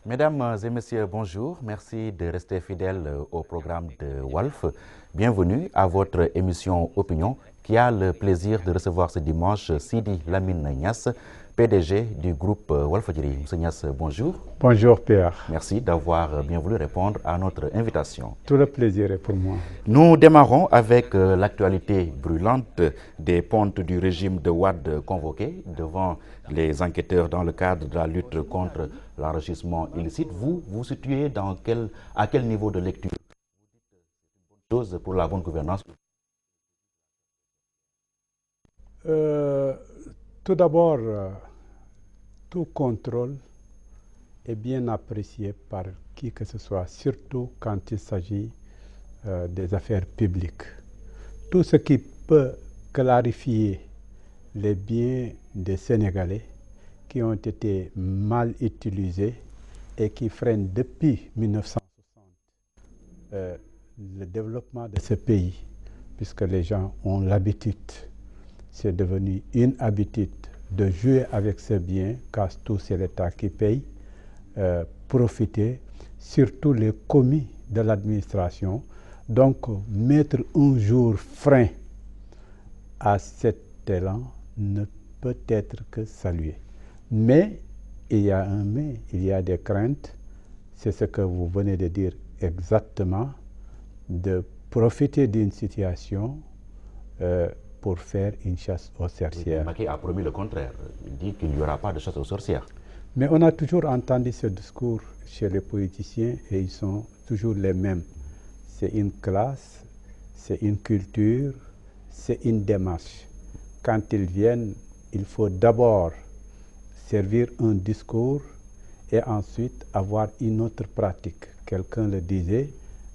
Mesdames et messieurs, bonjour. Merci de rester fidèles au programme de Walf. Bienvenue à votre émission Opinion qui a le plaisir de recevoir ce dimanche Sidi Lamine Niasse, PDG du groupe Walfadjri. Monsieur Niasse, bonjour. Bonjour Pierre. Merci d'avoir bien voulu répondre à notre invitation. Tout le plaisir est pour moi. Nous démarrons avec l'actualité brûlante des pontes du régime de Wade convoqués devant les enquêteurs dans le cadre de la lutte contre l'enrichissement illicite. Vous vous situez à quel niveau de lecture pour la bonne gouvernance? Tout d'abord, tout contrôle est bien apprécié par qui que ce soit, surtout quand il s'agit des affaires publiques. Tout ce qui peut clarifier les biens des Sénégalais qui ont été mal utilisés et qui freinent depuis 1960 le développement de ce pays, puisque les gens ont l'habitude, c'est devenu une habitude de jouer avec ces biens, car tout c'est l'État qui paye, profiter, surtout les commis de l'administration. Donc mettre un jour frein à cet élan ne peut être que salué. Mais il y a un mais, il y a des craintes, c'est ce que vous venez de dire exactement, de profiter d'une situation pour faire une chasse aux sorcières. Macky a promis le contraire, il dit qu'il n'y aura pas de chasse aux sorcières. Mais on a toujours entendu ce discours chez les politiciens et ils sont toujours les mêmes. C'est une classe, c'est une culture, c'est une démarche. Quand ils viennent, il faut d'abord servir un discours et ensuite avoir une autre pratique. Quelqu'un le disait,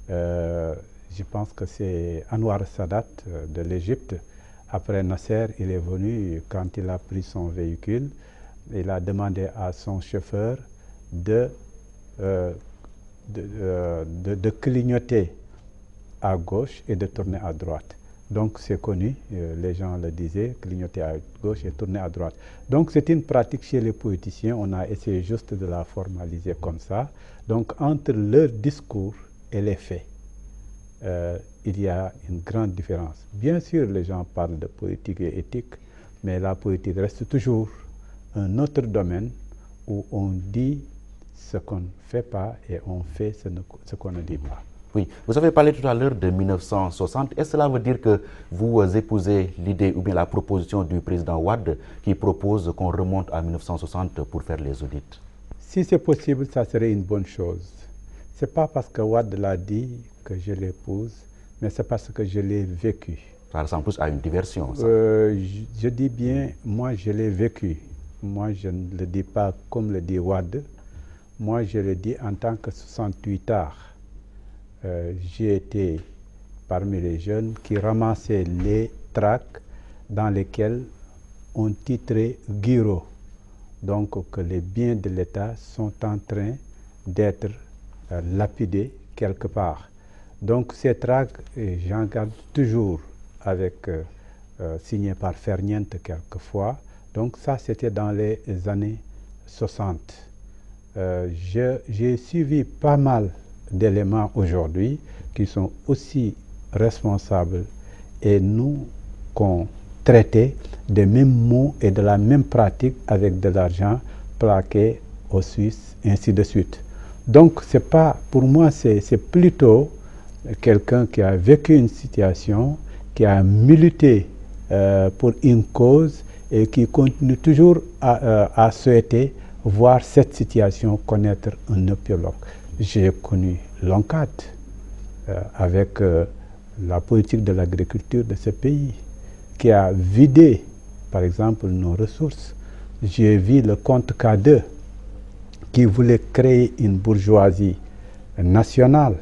je pense que c'est Anwar Sadat de l'Égypte. Après Nasser, il est venu, quand il a pris son véhicule, il a demandé à son chauffeur de clignoter à gauche et de tourner à droite. Donc c'est connu, les gens le disaient, clignoter à gauche et tourner à droite. Donc c'est une pratique chez les politiciens, on a essayé juste de la formaliser comme ça. Donc entre leur discours et les faits, il y a une grande différence. Bien sûr, les gens parlent de politique et éthique, mais la politique reste toujours un autre domaine où on dit ce qu'on ne fait pas et on fait ce qu'on ne dit pas. Oui, vous avez parlé tout à l'heure de 1960. Est-ce que cela veut dire que vous épousez l'idée ou bien la proposition du président Wade qui propose qu'on remonte à 1960 pour faire les audits? Si c'est possible, ça serait une bonne chose. Ce n'est pas parce que Wade l'a dit que je l'épouse, mais c'est parce que je l'ai vécu. Ça ressemble plus à une diversion, ça. Je dis bien, moi je l'ai vécu. Moi je ne le dis pas comme le dit Wade. Moi je le dis en tant que 68ard. J'ai été parmi les jeunes qui ramassaient les tracts dans lesquels on titrait Guiro. Donc que les biens de l'État sont en train d'être lapidés quelque part. Donc ces tracts, j'en garde toujours avec, signé par Ferniente quelquefois. Donc ça c'était dans les années 60. J'ai suivi pas mal d'éléments aujourd'hui qui sont aussi responsables et nous qu'on traitait des mêmes mots et de la même pratique avec de l'argent plaqué aux Suisses, ainsi de suite. Donc c'est pas, pour moi c'est plutôt quelqu'un qui a vécu une situation, qui a milité pour une cause et qui continue toujours à souhaiter voir cette situation connaître un épilogue. J'ai connu l'ONCAD avec la politique de l'agriculture de ce pays qui a vidé, par exemple, nos ressources. J'ai vu le compte K2 qui voulait créer une bourgeoisie nationale,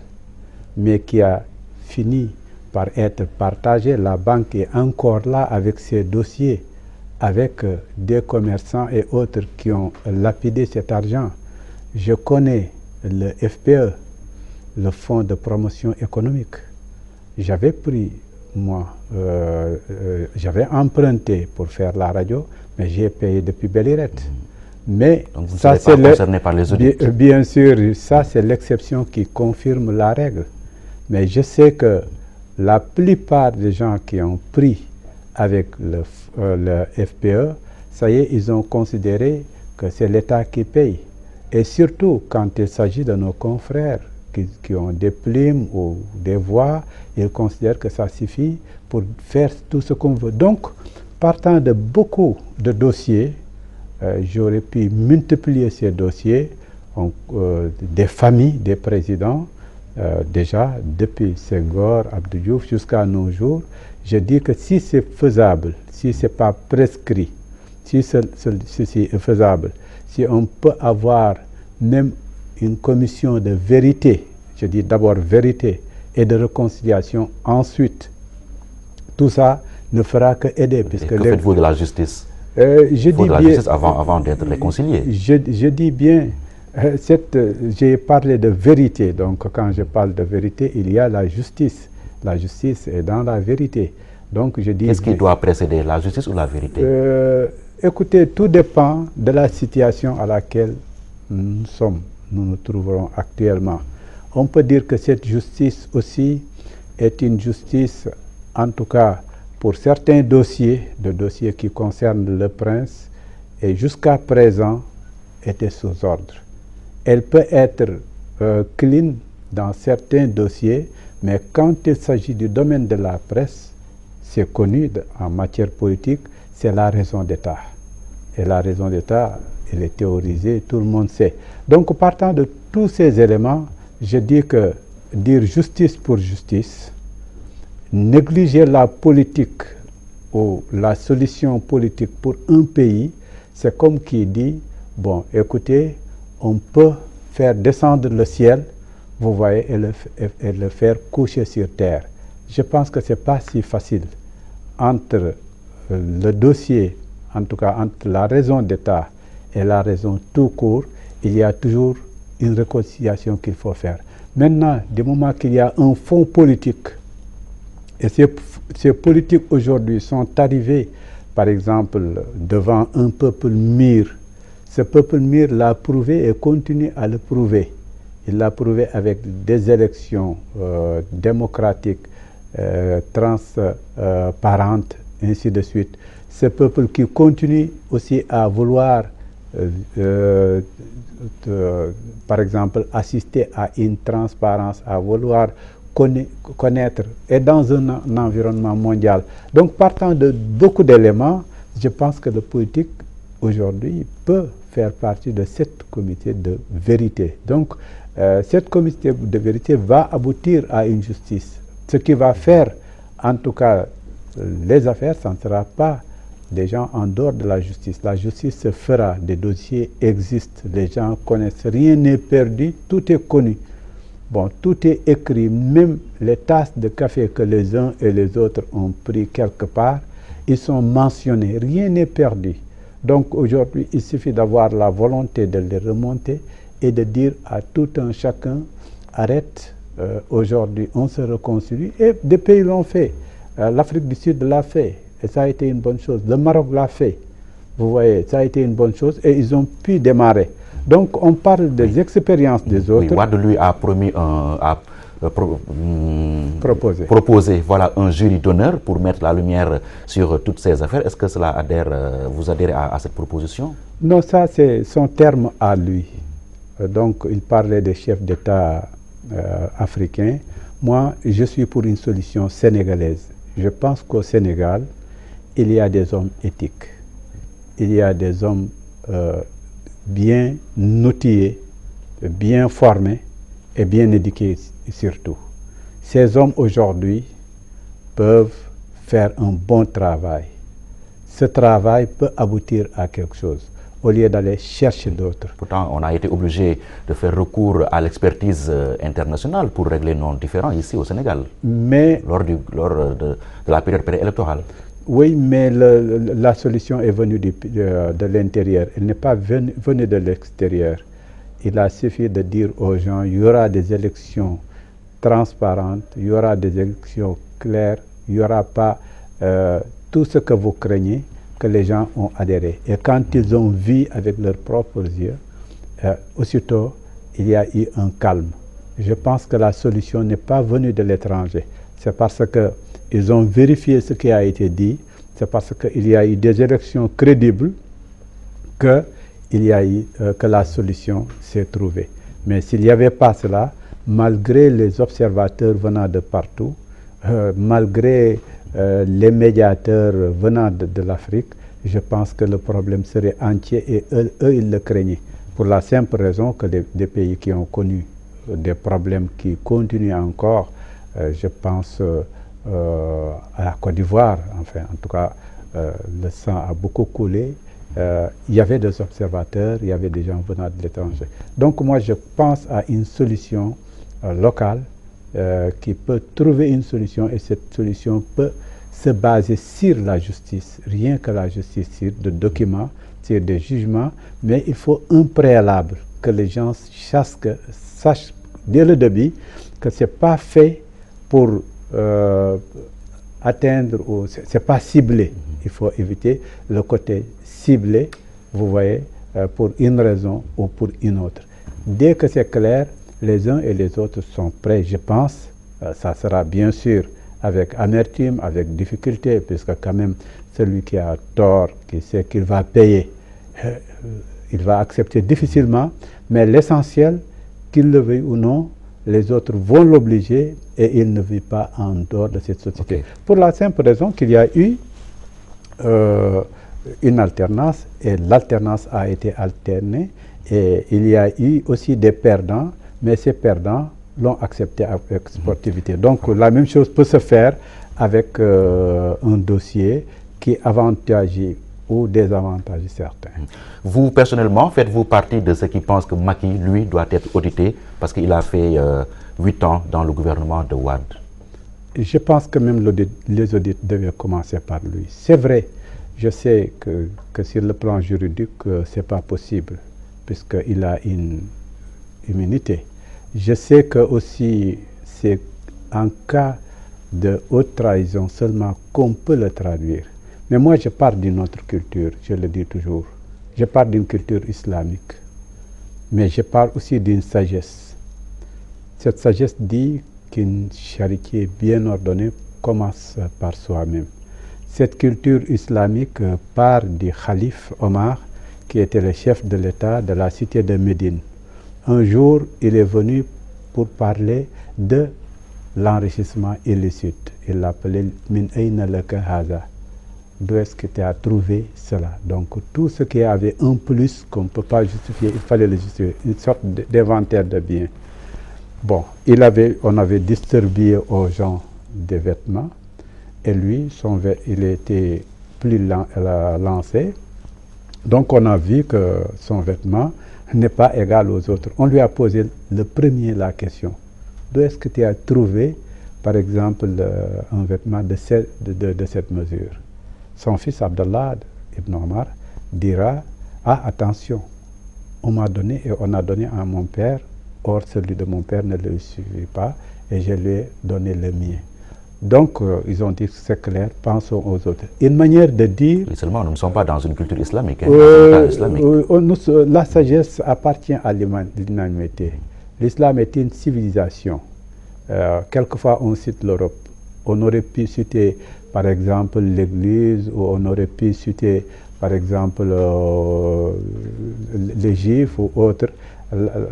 mais qui a fini par être partagé. La banque est encore là avec ses dossiers, avec des commerçants et autres qui ont lapidé cet argent. Je connais le FPE, le Fonds de promotion économique. J'avais pris, moi, j'avais emprunté pour faire la radio, mais j'ai payé depuis belle lurette. Mais donc vous ne serez pas concerné par les audits. Bien sûr, ça c'est l'exception qui confirme la règle. Mais je sais que la plupart des gens qui ont pris avec le FPE, ça y est, ils ont considéré que c'est l'État qui paye. Et surtout quand il s'agit de nos confrères qui ont des plumes ou des voix, ils considèrent que ça suffit pour faire tout ce qu'on veut. Donc, partant de beaucoup de dossiers, j'aurais pu multiplier ces dossiers, des familles, des présidents, déjà depuis Senghor, Abdou Diouf jusqu'à nos jours. Je dis que si c'est faisable, si ce n'est pas prescrit, si ceci est faisable, si on peut avoir même une commission de vérité, je dis d'abord vérité et de réconciliation, ensuite, tout ça ne fera que aider. Puisque que faites-vous de la justice? Je dis la bien, justice avant d'être réconcilié. Je dis bien, j'ai parlé de vérité, donc quand je parle de vérité, il y a la justice. La justice est dans la vérité. Donc je dis... Qu'est-ce qui doit précéder, la justice ou la vérité? Écoutez, tout dépend de la situation à laquelle nous nous trouverons actuellement. On peut dire que cette justice aussi est une justice, en tout cas pour certains dossiers, de dossiers qui concernent le prince, et jusqu'à présent était sous ordre. Elle peut être clean dans certains dossiers, mais quand il s'agit du domaine de la presse, c'est connu en matière politique, c'est la raison d'État. Et la raison d'État, elle est théorisée, tout le monde sait. Donc partant de tous ces éléments, je dis que dire justice pour justice, négliger la politique ou la solution politique pour un pays, c'est comme qui dit, bon, écoutez, on peut faire descendre le ciel, vous voyez, et le faire coucher sur terre. Je pense que ce n'est pas si facile. Entre le dossier, en tout cas entre la raison d'État et la raison tout court, il y a toujours une réconciliation qu'il faut faire. Maintenant, du moment qu'il y a un fond politique, et ces politiques aujourd'hui sont arrivés, par exemple, devant un peuple mûr. Ce peuple mûr l'a prouvé et continue à le prouver. Il l'a prouvé avec des élections démocratiques, transparentes, ainsi de suite. Ce peuple qui continue aussi à vouloir, par exemple, assister à une transparence, à vouloir connaître, et dans un environnement mondial. Donc, partant de beaucoup d'éléments, je pense que le politique, aujourd'hui, peut faire partie de cette comité de vérité. Donc, cette comité de vérité va aboutir à une justice. Ce qui va faire, en tout cas, les affaires, ça ne sera pas des gens en dehors de la justice. La justice se fera, des dossiers existent, les gens connaissent, rien n'est perdu, tout est connu. Bon, tout est écrit, même les tasses de café que les uns et les autres ont pris quelque part, ils sont mentionnés, rien n'est perdu. Donc aujourd'hui, il suffit d'avoir la volonté de les remonter et de dire à tout un chacun, arrête, aujourd'hui on se réconcilie, et des pays l'ont fait. L'Afrique du Sud l'a fait, et ça a été une bonne chose. Le Maroc l'a fait, vous voyez, ça a été une bonne chose, et ils ont pu démarrer. Donc on parle des expériences des autres. Oui, Wade lui a promis proposer voilà, un jury d'honneur pour mettre la lumière sur toutes ces affaires. Est-ce que cela vous adhérez à cette proposition? Non, ça c'est son terme à lui. Donc il parlait des chefs d'État africains. Moi, je suis pour une solution sénégalaise. Je pense qu'au Sénégal, il y a des hommes éthiques. Il y a des hommes bien outillés, bien formés et bien éduqués surtout. Ces hommes aujourd'hui peuvent faire un bon travail. Ce travail peut aboutir à quelque chose, au lieu d'aller chercher d'autres. Pourtant, on a été obligé de faire recours à l'expertise internationale pour régler nos différends ici au Sénégal, mais lors de la période préélectorale. Oui, mais la solution est venue de l'intérieur. Elle n'est pas venue de l'extérieur. Il a suffi de dire aux gens, il y aura des élections transparentes, il y aura des élections claires, il n'y aura pas tout ce que vous craignez. que les gens ont adhéré. Et quand ils ont vu avec leurs propres yeux, aussitôt, il y a eu un calme. Je pense que la solution n'est pas venue de l'étranger. C'est parce qu'ils ont vérifié ce qui a été dit, c'est parce qu'il y a eu des élections crédibles que la solution s'est trouvée. Mais s'il n'y avait pas cela, malgré les observateurs venant de partout, malgré les médiateurs venant de l'Afrique, je pense que le problème serait entier et eux, ils le craignaient. Pour la simple raison que des pays qui ont connu des problèmes qui continuent encore, je pense à la Côte d'Ivoire, enfin, en tout cas, le sang a beaucoup coulé. Il y avait des observateurs, il y avait des gens venant de l'étranger. Donc moi, je pense à une solution locale qui peut trouver une solution, et cette solution peut se baser sur la justice, rien que la justice, sur des documents, sur des jugements, mais il faut un préalable, que les gens sachent dès le début que ce n'est pas fait pour atteindre, ou ce n'est pas ciblé. Il faut éviter le côté ciblé, vous voyez, pour une raison ou pour une autre. Dès que c'est clair, les uns et les autres sont prêts, je pense. Ça sera bien sûr avec amertume, avec difficulté, puisque quand même celui qui a tort, qui sait qu'il va payer, il va accepter difficilement, mais l'essentiel, qu'il le veuille ou non, les autres vont l'obliger et il ne vit pas en dehors de cette société. Okay. Pour la simple raison qu'il y a eu une alternance, et l'alternance a été alternée, et il y a eu aussi des perdants, mais ces perdants l'ont accepté avec sportivité. Donc la même chose peut se faire avec un dossier qui est avantageux ou désavantageux certains. Vous, personnellement, faites-vous partie de ceux qui pensent que Macky, lui, doit être audité parce qu'il a fait 8 ans dans le gouvernement de Wade? Je pense que même les audits devaient commencer par lui. C'est vrai, je sais que sur le plan juridique, ce n'est pas possible, puisqu'il a une immunité. Je sais que aussi c'est en cas de haute trahison seulement qu'on peut le traduire. Mais moi je parle d'une autre culture, je le dis toujours. Je parle d'une culture islamique. Mais je parle aussi d'une sagesse. Cette sagesse dit qu'une charité bien ordonnée commence par soi-même. Cette culture islamique part du calife Omar, qui était le chef de l'État de la cité de Médine. Un jour, il est venu pour parler de l'enrichissement illicite. Il l'appelait « Min ayna laka haza ». D'où est-ce que tu as trouvé cela? Donc tout ce qui avait un plus qu'on ne peut pas justifier, il fallait le justifier, une sorte d'inventaire de biens. Bon, on avait distribué aux gens des vêtements, et lui, il était plus lancé. Donc on a vu que son vêtement n'est pas égal aux autres. On lui a posé le premier la question. D'où est-ce que tu as trouvé, par exemple, un vêtement de cette mesure? Son fils Abdallah ibn Omar dira, ah attention, on m'a donné et on a donné à mon père, or celui de mon père ne le suffit pas et je lui ai donné le mien. Donc ils ont dit c'est clair, pensons aux autres. Une manière de dire... Mais seulement nous ne sommes pas dans une culture islamique, hein, dans un islamique. La sagesse appartient à l'humanité. L'islam est une civilisation. Quelquefois on cite l'Europe. On aurait pu citer par exemple l'Église, ou on aurait pu citer par exemple les Juifs ou autres.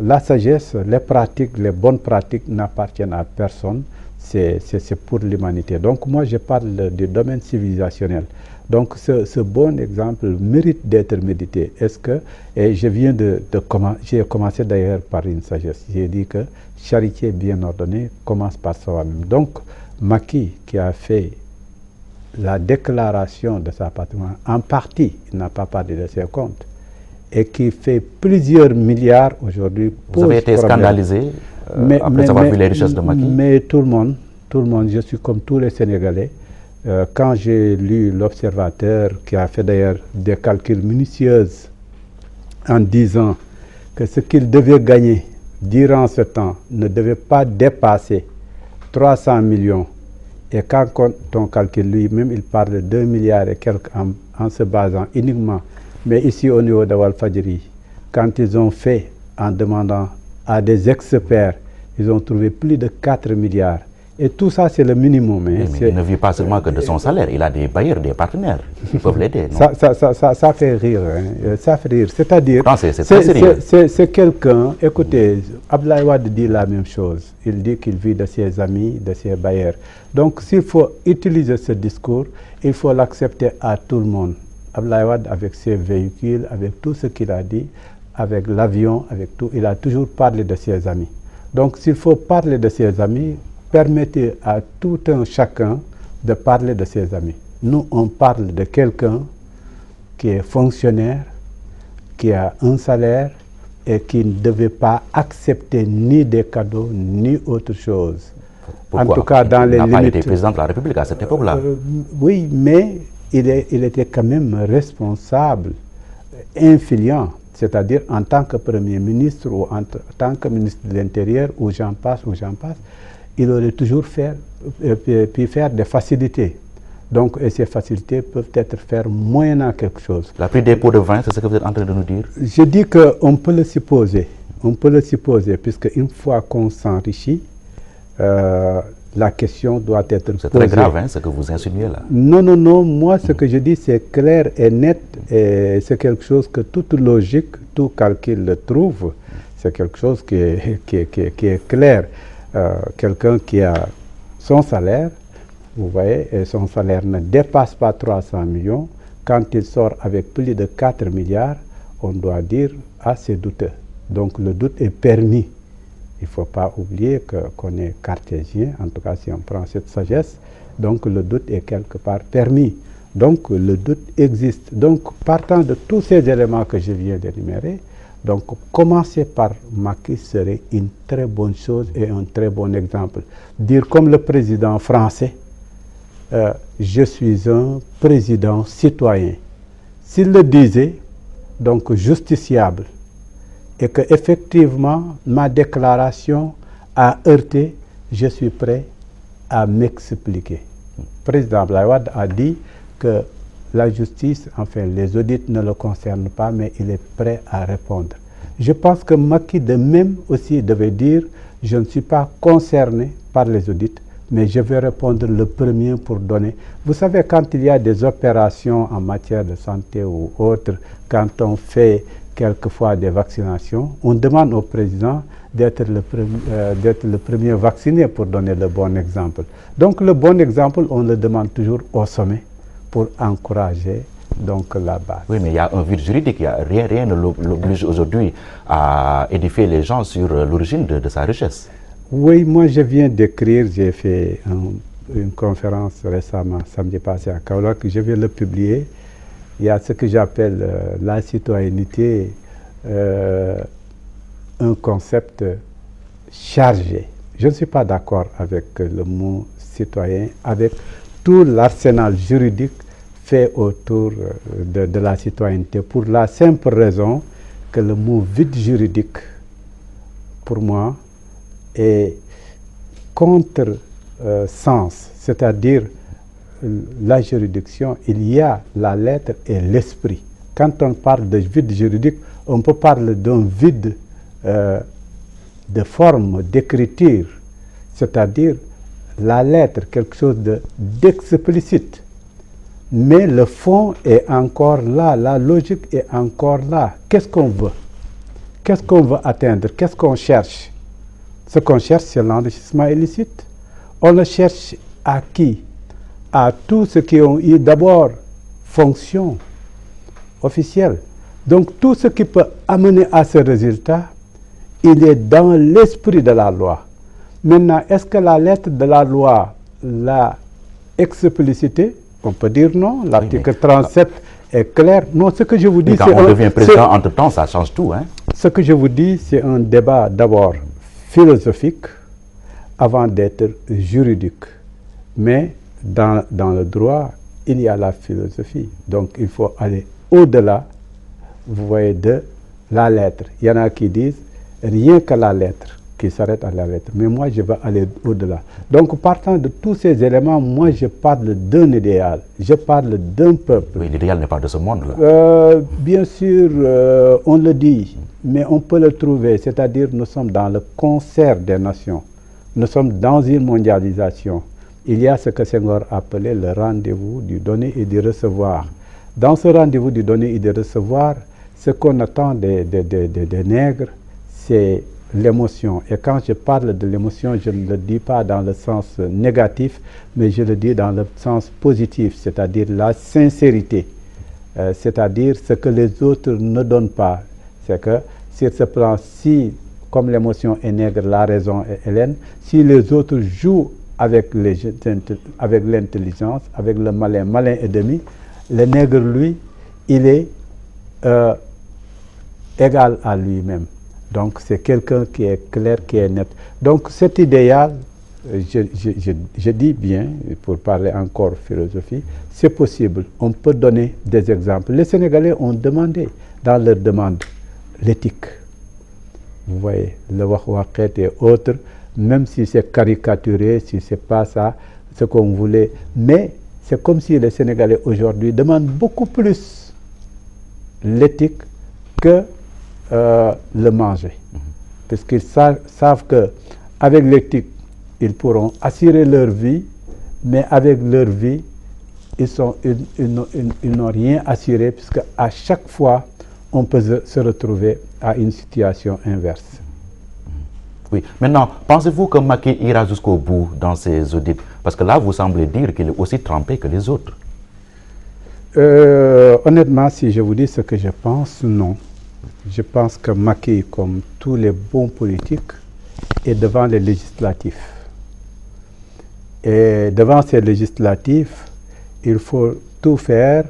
La sagesse, les pratiques, les bonnes pratiques n'appartiennent à personne, c'est pour l'humanité. Donc moi je parle du domaine civilisationnel. Donc ce bon exemple mérite d'être médité. Est-ce que, et je viens j'ai commencé d'ailleurs par une sagesse, j'ai dit que charité bien ordonnée commence par soi-même. Donc Macky, qui a fait la déclaration de sa patrimoine, en partie, il n'a pas parlé de ses comptes, et qui fait plusieurs milliards aujourd'hui. Vous avez été scandalisé après avoir vu les richesses de Macky? Mais tout le monde, je suis comme tous les Sénégalais. Quand j'ai lu l'Observateur, qui a fait d'ailleurs des calculs minutieux en disant que ce qu'il devait gagner durant ce temps ne devait pas dépasser 300 millions, Et quand on calcule lui-même, il parle de 2 milliards et quelques en se basant uniquement. Mais ici, au niveau de Walfadjri, quand ils ont fait, en demandant à des experts, ils ont trouvé plus de 4 milliards. Et tout ça, c'est le minimum. Hein. Mais il ne vit pas seulement que de son salaire, il a des bailleurs, des partenaires qui peuvent l'aider. Ça fait rire. Hein. Ça fait rire. C'est-à-dire, c'est quelqu'un, écoutez, Abdoulaye Wade dit la même chose. Il dit qu'il vit de ses amis, de ses bailleurs. Donc, s'il faut utiliser ce discours, il faut l'accepter à tout le monde. Abdoulaye Wade, avec ses véhicules, avec tout ce qu'il a dit, avec l'avion, avec tout, il a toujours parlé de ses amis. Donc, s'il faut parler de ses amis, permettez à tout un chacun de parler de ses amis. Nous, on parle de quelqu'un qui est fonctionnaire, qui a un salaire et qui ne devait pas accepter ni des cadeaux, ni autre chose. Pourquoi? En tout cas, dans les limites... Il n'a pas été président de la République à cette époque-là. Oui, mais il était quand même responsable, influent, c'est-à-dire en tant que Premier ministre ou en tant que ministre de l'Intérieur, ou j'en passe, il aurait toujours pu faire des facilités. Donc, et ces facilités peuvent être faites moyennant quelque chose. La prix des pots de vin, c'est ce que vous êtes en train de nous dire? Je dis qu'on peut le supposer. On peut le supposer, puisque une fois qu'on s'enrichit, la question doit être posée. C'est très grave, hein, ce que vous insinuez là. Non. Moi, ce que je dis, c'est clair et net. Et c'est quelque chose que toute logique, tout calcul le trouve. C'est quelque chose qui est clair. Quelqu'un qui a son salaire, vous voyez, et son salaire ne dépasse pas 300 millions, quand il sort avec plus de 4 milliards, on doit dire, ah, c'est douteux. Donc le doute est permis. Il ne faut pas oublier qu'on est cartésien, en tout cas si on prend cette sagesse, donc le doute est quelque part permis. Donc le doute existe. Donc partant de tous ces éléments que je viens d'énumérer, donc, commencer par Macky serait une très bonne chose et un très bon exemple. Dire comme le président français, je suis un président citoyen. S'il le disait, donc justiciable, et que effectivement ma déclaration a heurté, je suis prêt à m'expliquer. Le président Abdoulaye Wade a dit que la justice, enfin les audits ne le concernent pas, mais il est prêt à répondre. Je pense que Macky de même aussi devait dire, je ne suis pas concerné par les audits, mais je vais répondre le premier pour donner. Vous savez, quand il y a des opérations en matière de santé ou autres, quand on fait quelquefois des vaccinations, on demande au président d'être le premier vacciné pour donner le bon exemple. Donc le bon exemple, on le demande toujours au sommet pour encourager donc la base. Oui, mais il y a un vide juridique, rien ne l'oblige aujourd'hui à édifier les gens sur l'origine de sa richesse. Oui, moi je viens d'écrire, j'ai fait une conférence récemment, samedi passé à Kaolack, je vais le publier. Il y a ce que j'appelle la citoyenneté, un concept chargé. Je ne suis pas d'accord avec le mot citoyen, avec tout l'arsenal juridique fait autour de la citoyenneté, pour la simple raison que le mot vide juridique, pour moi, est contre-sens, c'est-à-dire la juridiction, il y a la lettre et l'esprit. Quand on parle de vide juridique, on peut parler d'un vide de forme, d'écriture, c'est-à-dire la lettre, quelque chose d'explicite. Mais le fond est encore là, la logique est encore là. Qu'est-ce qu'on veut? Qu'est-ce qu'on veut atteindre? Qu'est-ce qu'on cherche? Ce qu'on cherche, c'est l'enrichissement illicite. On le cherche à qui? À tous ceux qui ont eu d'abord fonction officielle. Donc tout ce qui peut amener à ce résultat, il est dans l'esprit de la loi. Maintenant, est-ce que la lettre de la loi l'a explicité? On peut dire non. L'article 37 est clair. Non, ce que je vous dis, c'est... Quand on devient président, entre-temps, ça change tout. Hein? Ce que je vous dis, c'est un débat d'abord philosophique avant d'être juridique. Mais dans le droit, il y a la philosophie. Donc, il faut aller au-delà, vous voyez, de la lettre. Il y en a qui disent, rien que la lettre, qui s'arrête à la lettre. Mais moi, je vais aller au-delà. Donc, partant de tous ces éléments, moi, je parle d'un idéal. Je parle d'un peuple. Oui, l'idéal n'est pas de ce monde-là. Bien sûr, on le dit, mais on peut le trouver. C'est-à-dire, nous sommes dans le concert des nations. Nous sommes dans une mondialisation. Il y a ce que Senghor appelait le rendez-vous du donner et du recevoir. Dans ce rendez-vous du donner et du recevoir, ce qu'on attend des nègres, c'est l'émotion. Et quand je parle de l'émotion, je ne le dis pas dans le sens négatif, mais je le dis dans le sens positif, c'est-à-dire la sincérité, c'est-à-dire ce que les autres ne donnent pas. C'est que sur ce plan, si, comme l'émotion est nègre, la raison est hélène, si les autres jouent avec l'intelligence, avec le malin, malin et demi, le nègre, lui, il est égal à lui-même. Donc, c'est quelqu'un qui est clair, qui est net. Donc, cet idéal, je dis bien, pour parler encore philosophie, c'est possible. On peut donner des exemples. Les Sénégalais ont demandé, dans leur demande, l'éthique. Vous voyez, le wahwaket et autres, même si c'est caricaturé, si c'est pas ça, ce qu'on voulait. Mais c'est comme si les Sénégalais aujourd'hui demandent beaucoup plus l'éthique que le manger. Parce qu'ils savent qu'avec l'éthique, ils pourront assurer leur vie, mais avec leur vie, ils n'ont rien assuré, puisque à chaque fois, on peut se retrouver à une situation inverse. Oui. Maintenant, pensez-vous que Macky ira jusqu'au bout dans ses audits? Parce que là, vous semblez dire qu'il est aussi trempé que les autres. Honnêtement, si je vous dis ce que je pense, non. Je pense que Macky, comme tous les bons politiques, est devant les législatifs. Et devant ces législatifs, il faut tout faire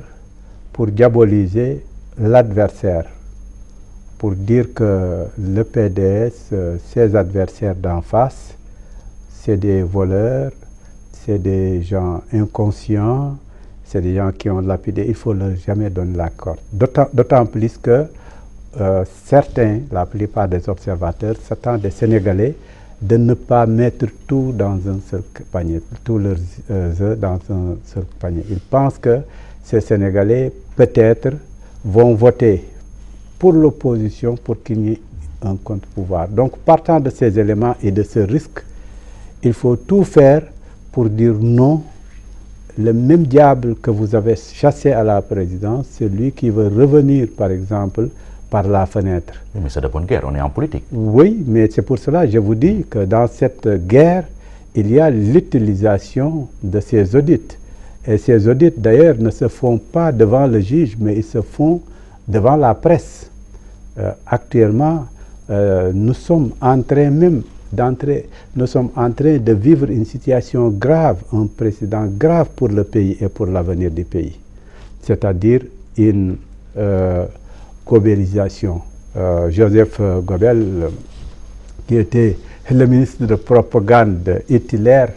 pour diaboliser l'adversaire, pour dire que le PDS, ses adversaires d'en face, c'est des voleurs, c'est des gens inconscients, c'est des gens qui ont lapidé. Il faut leur jamais donner la corde. D'autant plus que certains, la plupart des observateurs, s'attendent des Sénégalais de ne pas mettre tout dans un seul panier, tous leurs œufs dans un seul panier. Ils pensent que ces Sénégalais, peut-être, vont voter pour l'opposition pour qu'il y ait un contre-pouvoir. Donc, partant de ces éléments et de ce risque, il faut tout faire pour dire non. Le même diable que vous avez chassé à la présidence, c'est lui qui veut revenir, par exemple, par la fenêtre. Oui, mais c'est de bonne guerre, on est en politique. Oui, mais c'est pour cela que je vous dis que dans cette guerre, il y a l'utilisation de ces audits. Et ces audits, d'ailleurs, ne se font pas devant le juge, mais ils se font devant la presse. Actuellement, nous sommes en train de vivre une situation grave, un précédent grave pour le pays et pour l'avenir du pays. C'est-à-dire une gobélisation. Joseph Gobel, qui était le ministre de propagande Hitler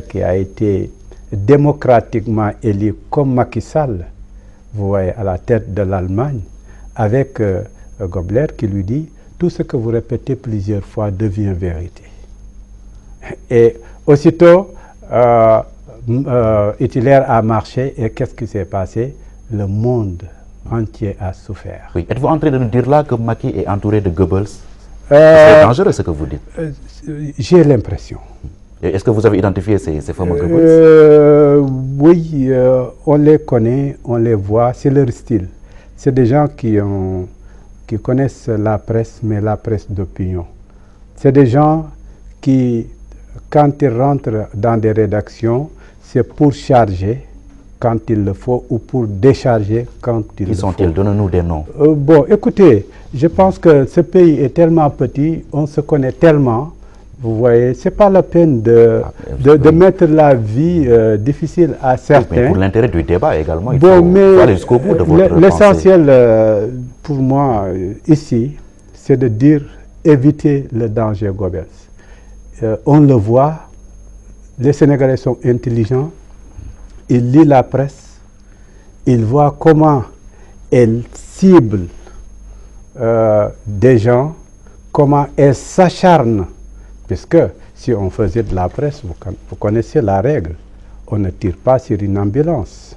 qui a été démocratiquement élu comme Macky Sall, vous voyez, à la tête de l'Allemagne, avec Gobler qui lui dit « Tout ce que vous répétez plusieurs fois devient vérité ». Et aussitôt, Hitler a marché et qu'est-ce qui s'est passé? Le monde entier a souffert. Oui. Êtes-vous en train de nous dire là que Macky est entouré de Goebbels? C'est dangereux ce que vous dites. J'ai l'impression. Est-ce que vous avez identifié ces fameux Goebbels? Oui, on les connaît, on les voit, c'est leur style. C'est des gens qui connaissent la presse, mais la presse d'opinion. C'est des gens qui, quand ils rentrent dans des rédactions, c'est pour charger quand il le faut ou pour décharger quand il le faut. Qui sont-ils? Donnez-nous des noms. Bon, écoutez, je pense que ce pays est tellement petit, on se connaît tellement. Vous voyez, ce n'est pas la peine de mettre la vie difficile à certains. Oui, mais pour l'intérêt du débat également, il faut aller jusqu'au bout de votre pensée. L'essentiel pour moi ici, c'est de dire éviter le danger Goebbels. On le voit, les Sénégalais sont intelligents, ils lisent la presse, ils voient comment elle cible des gens, comment elle s'acharne, puisque si on faisait de la presse, vous connaissez la règle, on ne tire pas sur une ambulance.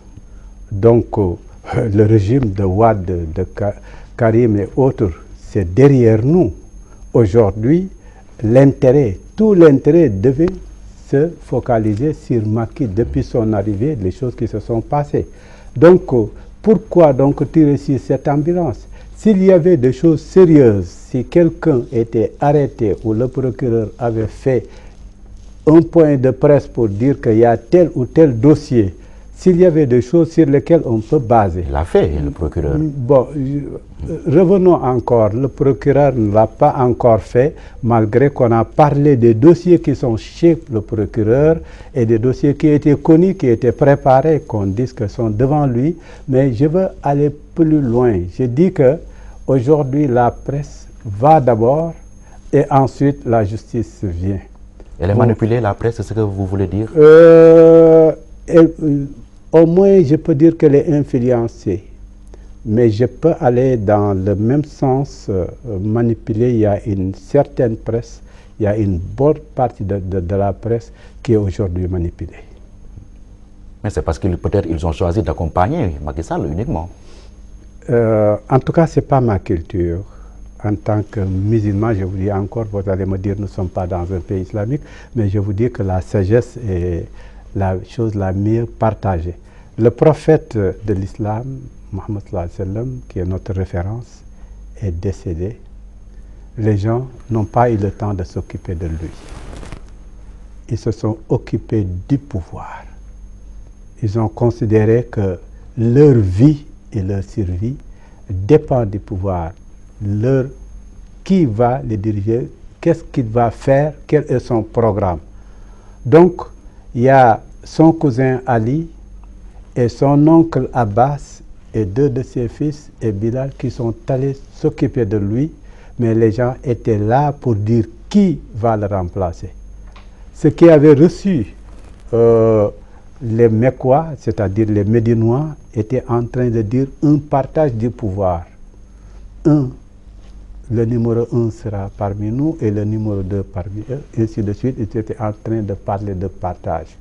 Donc le régime de Wade, de Karim et autres, c'est derrière nous. Aujourd'hui, tout l'intérêt devait se focaliser sur Macky depuis son arrivée, les choses qui se sont passées. Donc, pourquoi donc tirer sur cette ambulance? S'il y avait des choses sérieuses, si quelqu'un était arrêté ou le procureur avait fait un point de presse pour dire qu'il y a tel ou tel dossier, s'il y avait des choses sur lesquelles on peut baser. Il l'a fait, le procureur. Bon, revenons encore. Le procureur ne l'a pas encore fait, malgré qu'on a parlé des dossiers qui sont chez le procureur et des dossiers qui étaient connus, qui étaient préparés, qu'on dise que sont devant lui. Mais je veux aller plus loin. Je dis que aujourd'hui, la presse va d'abord et ensuite la justice vient. Elle est manipulée, la presse, c'est ce que vous voulez dire? Au moins, je peux dire qu'elle est influencée. Mais je peux aller dans le même sens, manipuler. Il y a une certaine presse, il y a une bonne partie de la presse qui est aujourd'hui manipulée. Mais c'est parce qu'ils peut-être ils ont choisi d'accompagner Macky Sall uniquement. En tout cas, ce n'est pas ma culture. En tant que musulman, je vous dis encore, vous allez me dire, nous ne sommes pas dans un pays islamique, mais je vous dis que la sagesse est la chose la mieux partagée. Le prophète de l'islam, Mohammed sallallahu alayhi wa sallam, qui est notre référence, est décédé. Les gens n'ont pas eu le temps de s'occuper de lui. Ils se sont occupés du pouvoir. Ils ont considéré que leur vie et leur survie dépendent du pouvoir. Qui va les diriger, qu'est-ce qu'il va faire, quel est son programme. Donc, il y a son cousin Ali et son oncle Abbas et deux de ses fils et Bilal qui sont allés s'occuper de lui, mais les gens étaient là pour dire qui va le remplacer. Ceux qui avaient reçu les Mecquois, c'est-à-dire les Médinois, étaient en train de dire un partage du pouvoir. Le numéro 1 sera parmi nous et le numéro 2 parmi eux, et ainsi de suite. Ils étaient en train de parler de partage.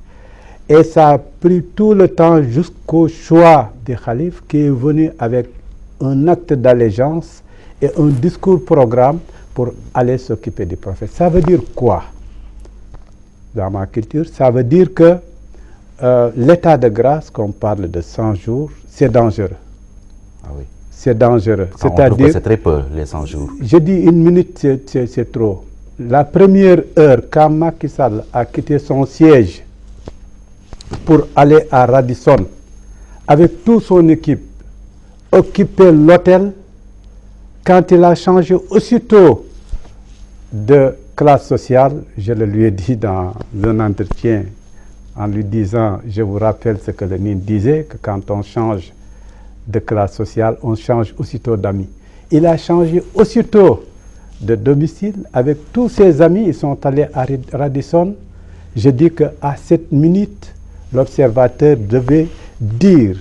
Et ça a pris tout le temps jusqu'au choix des khalifes qui est venu avec un acte d'allégeance et un discours-programme pour aller s'occuper du prophète. Ça veut dire quoi? Dans ma culture, ça veut dire que l'état de grâce, qu'on parle de 100 jours, c'est dangereux. Ah oui. C'est dangereux. C'est-à-dire, c'est très peu, les 100 jours. Je dis une minute, c'est trop. La première heure, quand Macky Sall a quitté son siège pour aller à Radisson, avec toute son équipe, occuper l'hôtel, quand il a changé aussitôt de classe sociale, je le lui ai dit dans un entretien, en lui disant, je vous rappelle ce que Lénine disait, que quand on change de classe sociale, on change aussitôt d'amis. Il a changé aussitôt de domicile avec tous ses amis. Ils sont allés à Radisson. Je dis qu'à cette minute, l'observateur devait dire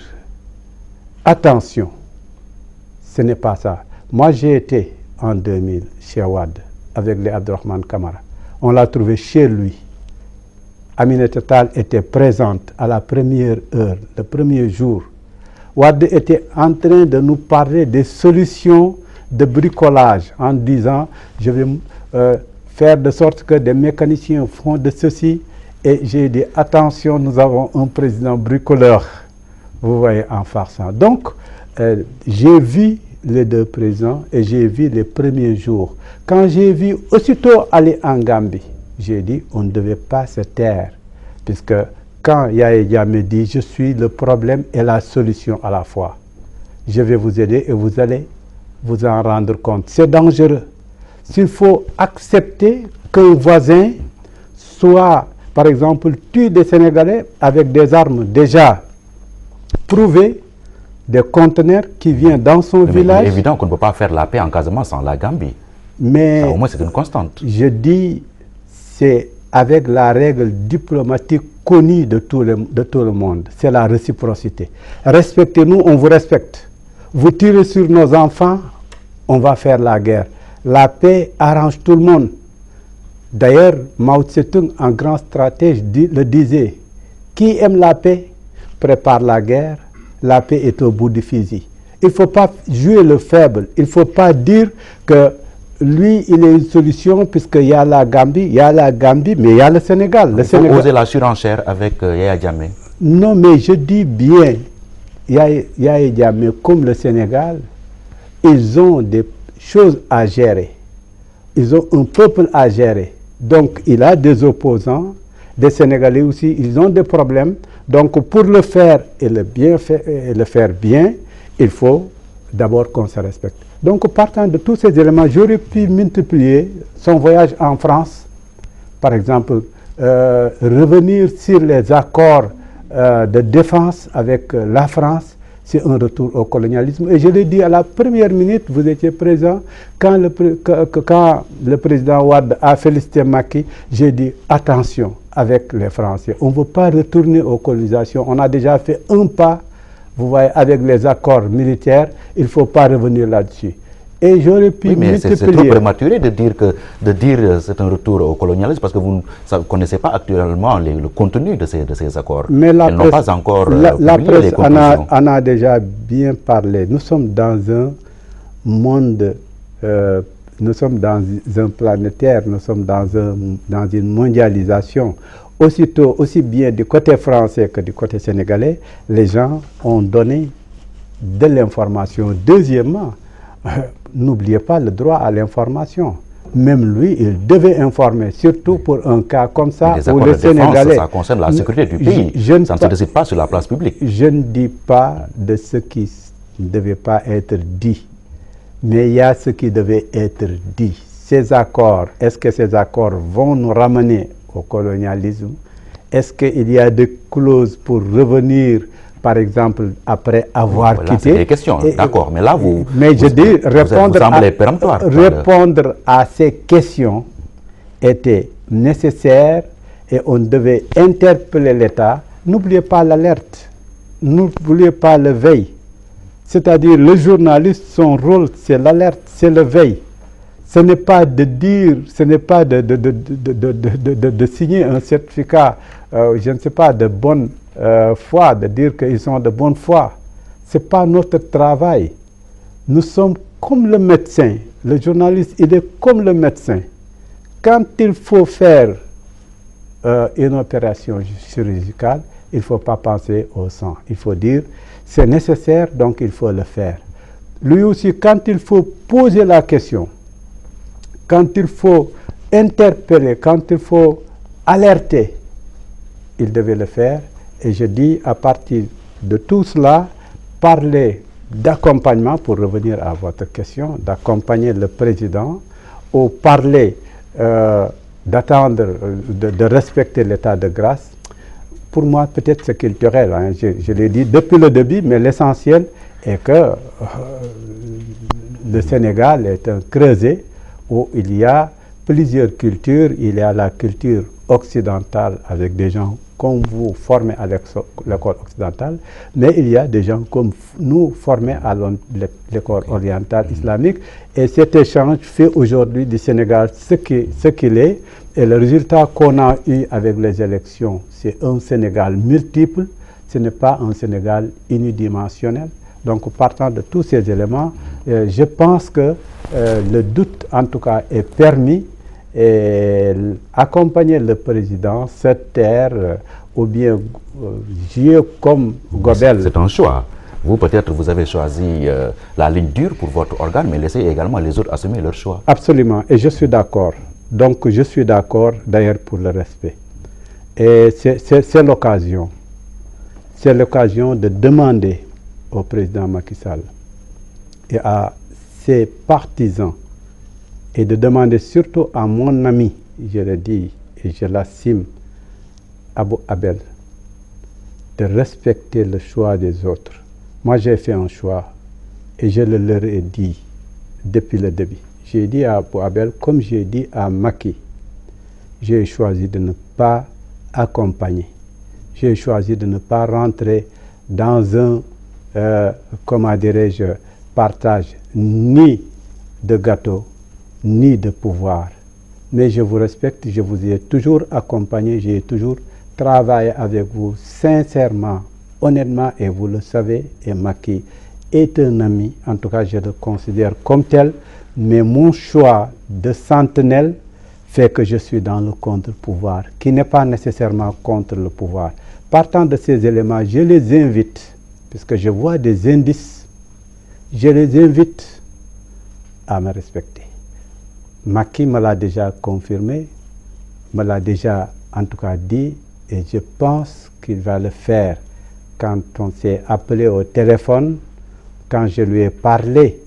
attention, ce n'est pas ça. Moi, j'ai été en 2000 chez Wade avec les Abdourahmane Kamara. On l'a trouvé chez lui. Aminata Tall était présente à la première heure, le premier jour. Wade était en train de nous parler des solutions de bricolage en disant je vais faire de sorte que des mécaniciens font de ceci. Et j'ai dit attention, nous avons un président bricoleur. Vous voyez, en farsant. Donc, j'ai vu les deux présidents et j'ai vu les premiers jours. Quand j'ai vu aussitôt aller en Gambie, j'ai dit on ne devait pas se taire. Puisque quand Yahya Jammeh dit je suis le problème et la solution à la fois, je vais vous aider et vous allez vous en rendre compte. C'est dangereux. S'il faut accepter qu'un voisin soit, par exemple, tue des Sénégalais avec des armes déjà prouvées, des conteneurs qui viennent dans son village. Il est évident qu'on ne peut pas faire la paix en Casamance sans la Gambie. Mais ça, au moins, c'est une constante. Je dis, c'est avec la règle diplomatique connue de tout le monde. C'est la réciprocité. Respectez-nous, on vous respecte. Vous tirez sur nos enfants, on va faire la guerre. La paix arrange tout le monde. D'ailleurs, Mao Tse-tung, un grand stratège, le disait, qui aime la paix prépare la guerre, la paix est au bout du fusil. Il ne faut pas jouer le faible, il ne faut pas dire que lui, il est une solution puisqu'il y a la Gambie, mais il y a le Sénégal. Il faut oser la surenchère avec Yaya Jammeh. Non, mais je dis bien, Yaya Jammeh comme le Sénégal, ils ont des choses à gérer. Ils ont un peuple à gérer. Donc, il a des opposants, des Sénégalais aussi, ils ont des problèmes. Donc, pour le faire et le faire bien, il faut d'abord qu'on se respecte. Donc, partant de tous ces éléments, j'aurais pu multiplier son voyage en France, par exemple, revenir sur les accords de défense avec la France, c'est un retour au colonialisme. Et je l'ai dit à la première minute, vous étiez présent, quand le président Wade a félicité Macky, j'ai dit attention avec les Français. On ne veut pas retourner aux colonisations. On a déjà fait un pas, vous voyez, avec les accords militaires, il ne faut pas revenir là-dessus. Et j'aurais pu mais c'est trop prématuré de dire que c'est un retour au colonialisme parce que vous ne connaissez pas actuellement le contenu de ces accords. Mais la presse, pas encore la presse en a déjà bien parlé. Nous sommes dans un monde, nous sommes dans un planétaire, nous sommes dans une mondialisation. Aussitôt, aussi bien du côté français que du côté sénégalais, les gens ont donné de l'information. Deuxièmement, n'oubliez pas le droit à l'information. Même lui, il devait informer, surtout pour un cas comme ça où le Sénégalais... Ça concerne la sécurité du pays, ça ne se décide pas sur la place publique. Je ne dis pas de ce qui ne devait pas être dit, mais il y a ce qui devait être dit. Ces accords, est-ce que ces accords vont nous ramener au colonialisme? Est-ce qu'il y a des clauses pour revenir, par exemple, après avoir quitté? C'est des questions, d'accord, mais là, je dis, répondre à ces questions était nécessaire et on devait interpeller l'État. N'oubliez pas l'alerte, n'oubliez pas le veille. C'est-à-dire, le journaliste, son rôle, c'est l'alerte, c'est le veille. Ce n'est pas de dire, ce n'est pas de signer un certificat, je ne sais pas, de bonne foi, de dire qu'ils sont de bonne foi. Ce n'est pas notre travail. Nous sommes comme le médecin. Le journaliste, il est comme le médecin. Quand il faut faire une opération chirurgicale, il ne faut pas penser au sang. Il faut dire, c'est nécessaire, donc il faut le faire. Lui aussi, quand il faut poser la question, quand il faut interpeller, quand il faut alerter, il devait le faire. Et je dis, à partir de tout cela, parler d'accompagnement, pour revenir à votre question, d'accompagner le président, ou parler d'attendre, de respecter l'état de grâce, pour moi, peut-être c'est culturel. Hein. Je l'ai dit depuis le début, mais l'essentiel est que le Sénégal est un creuset où il y a plusieurs cultures. Il y a la culture occidentale avec des gens comme vous formés à l'école occidentale, mais il y a des gens comme nous formés à l'école orientale islamique. Et cet échange fait aujourd'hui du Sénégal ce qu'il est. Et le résultat qu'on a eu avec les élections, c'est un Sénégal multiple, ce n'est pas un Sénégal unidimensionnel. Donc, partant de tous ces éléments, je pense que le doute, en tout cas, est permis. Et accompagner le président, se taire, ou bien jouer comme Gobel. C'est un choix. Vous, peut-être, vous avez choisi la ligne dure pour votre organe, mais laissez également les autres assumer leur choix. Absolument, et je suis d'accord. Donc, je suis d'accord, d'ailleurs, pour le respect. Et c'est l'occasion. C'est l'occasion de demander au président Macky Sall et à ses partisans, et de demander surtout à mon ami, je le dis et je l'assume, Abou Abel, de respecter le choix des autres. Moi, j'ai fait un choix et je le leur ai dit depuis le début. J'ai dit à Abou Abel, comme j'ai dit à Macky, j'ai choisi de ne pas accompagner. J'ai choisi de ne pas rentrer dans un, comment dirais-je, partage ni de gâteau, ni de pouvoir. Mais je vous respecte, je vous ai toujours accompagné, j'ai toujours travaillé avec vous sincèrement, honnêtement, et vous le savez, et Macky est un ami, en tout cas je le considère comme tel, mais mon choix de sentinelle fait que je suis dans le contre-pouvoir, qui n'est pas nécessairement contre le pouvoir. Partant de ces éléments, je les invite, puisque je vois des indices, je les invite à me respecter. Macky me l'a déjà confirmé, me l'a déjà en tout cas dit, et je pense qu'il va le faire quand on s'est appelé au téléphone, quand je lui ai parlé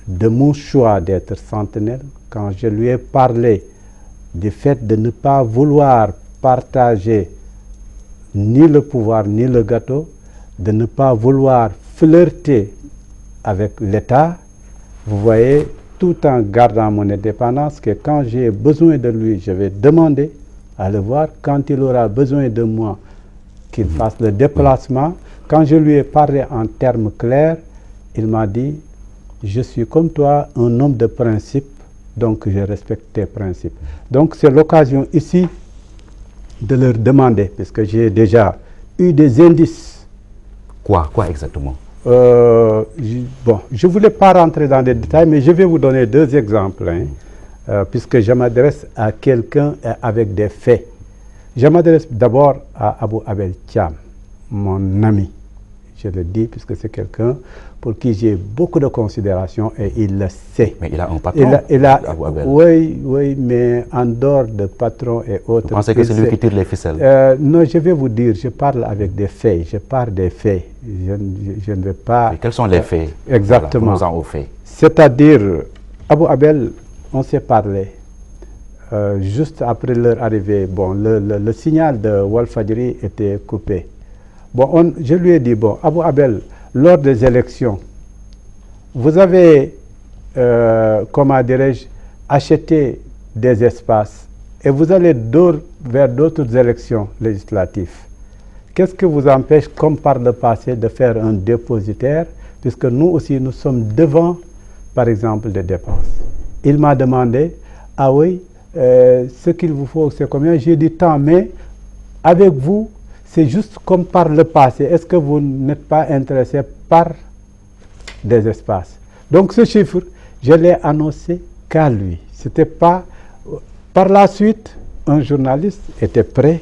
de mon choix d'être sentinelle, quand je lui ai parlé du fait de ne pas vouloir partager ni le pouvoir ni le gâteau, de ne pas vouloir flirter avec l'État, vous voyez, tout en gardant mon indépendance, que quand j'ai besoin de lui, je vais demander à le voir. Quand il aura besoin de moi, qu'il fasse le déplacement. Quand je lui ai parlé en termes clairs, il m'a dit, je suis comme toi, un homme de principe, donc je respecte tes principes. Donc c'est l'occasion ici de leur demander, puisque j'ai déjà eu des indices. Quoi exactement? Bon, je ne voulais pas rentrer dans des détails, mais je vais vous donner deux exemples, puisque je m'adresse à quelqu'un avec des faits. Je m'adresse d'abord à Abou Abel Thiam, mon ami. Je le dis puisque c'est quelqu'un pour qui j'ai beaucoup de considération et il le sait. Mais il a un patron, Abou Abel. Oui, mais en dehors de patron et autres. Vous pensez que c'est lui qui tire les ficelles? Non, je vais vous dire, je parle avec des faits, je parle des faits. Je ne vais pas... Mais quels sont les faits? Exactement. Voilà, nous en faits. C'est-à-dire, Abou Abel, on s'est parlé. Juste après leur arrivée, bon, le signal de Walfadjri était coupé. Bon, je lui ai dit, bon, Abou Abel, lors des élections, vous avez, comment dirais-je, acheté des espaces et vous allez vers d'autres élections législatives. Qu'est-ce qui vous empêche, comme par le passé, de faire un dépositaire, puisque nous aussi, nous sommes devant, par exemple, des dépenses. Il m'a demandé, ah oui, ce qu'il vous faut, c'est combien? J'ai dit tant, mais avec vous, c'est juste comme par le passé. Est-ce que vous n'êtes pas intéressé par des espaces? Donc ce chiffre, je l'ai annoncé qu'à lui. C'était pas... Par la suite, un journaliste était prêt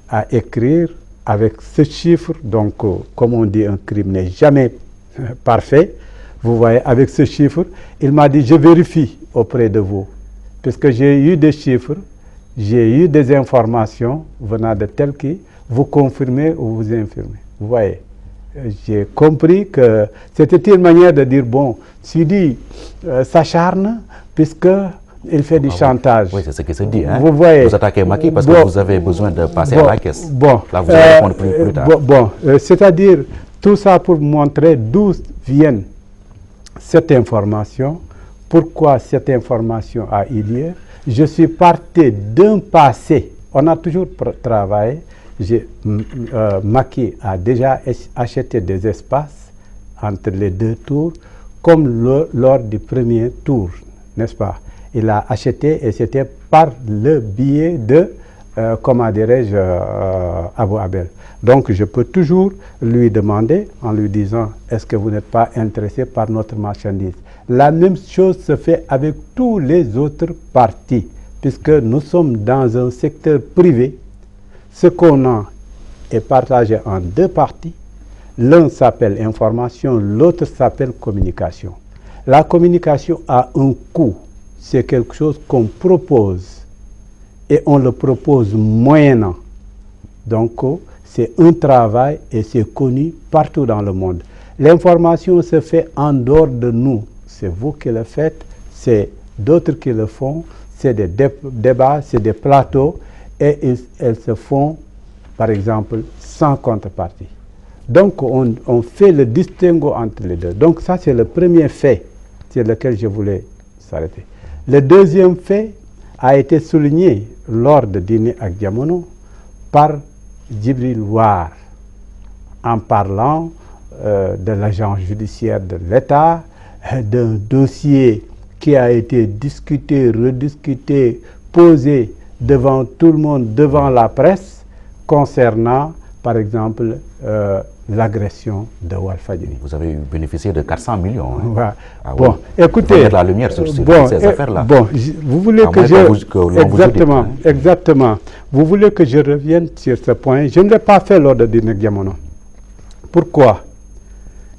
à écrire avec ce chiffre. Donc, comme on dit, un crime n'est jamais parfait. Vous voyez, avec ce chiffre, il m'a dit, je vérifie auprès de vous. Puisque j'ai eu des chiffres, j'ai eu des informations venant de tel qui vous confirmez ou vous infirmez. Vous voyez, j'ai compris que c'était une manière de dire, bon, Sidi s'acharne puisqu'il fait du chantage. Oui, c'est ce qui se dit. Hein? Vous voyez, vous attaquez Macky parce que vous avez besoin de passer à la caisse. Bon, là, vous allez répondre plus tard. C'est-à-dire, tout ça pour montrer d'où vient cette information, pourquoi cette information a eu lieu. Je suis parti d'un passé. On a toujours travaillé. Macky a déjà acheté des espaces entre les deux tours, comme lors du premier tour, n'est-ce pas? Il a acheté et c'était par le biais de, comment dirais-je, Abou Abel. Donc je peux toujours lui demander en lui disant, est-ce que vous n'êtes pas intéressé par notre marchandise? La même chose se fait avec tous les autres partis, puisque nous sommes dans un secteur privé. Ce qu'on a est partagé en deux parties. L'un s'appelle information, l'autre s'appelle communication. La communication a un coût. C'est quelque chose qu'on propose. Et on le propose moyennant. Donc, c'est un travail et c'est connu partout dans le monde. L'information se fait en dehors de nous. C'est vous qui le faites, c'est d'autres qui le font. C'est des débats, c'est des plateaux. Et elles se font, par exemple, sans contrepartie. Donc, on fait le distinguo entre les deux. Donc, ça, c'est le premier fait sur lequel je voulais s'arrêter. Le deuxième fait a été souligné lors de dîner à Diamono par Djibril War, en parlant de l'agent judiciaire de l'État, d'un dossier qui a été discuté, rediscuté, posé devant tout le monde, devant la presse, concernant, par exemple, l'agression de Walfadjri. Vous avez bénéficié de 400 millions. Hein? Ouais. Ah, bon, oui. écoutez, mettre la lumière sur ces affaires-là. Bon, vous voulez que je... Exactement, exactement. Vous voulez que je revienne sur ce point. Je ne l'ai pas fait lors de Dine Giamono. Pourquoi?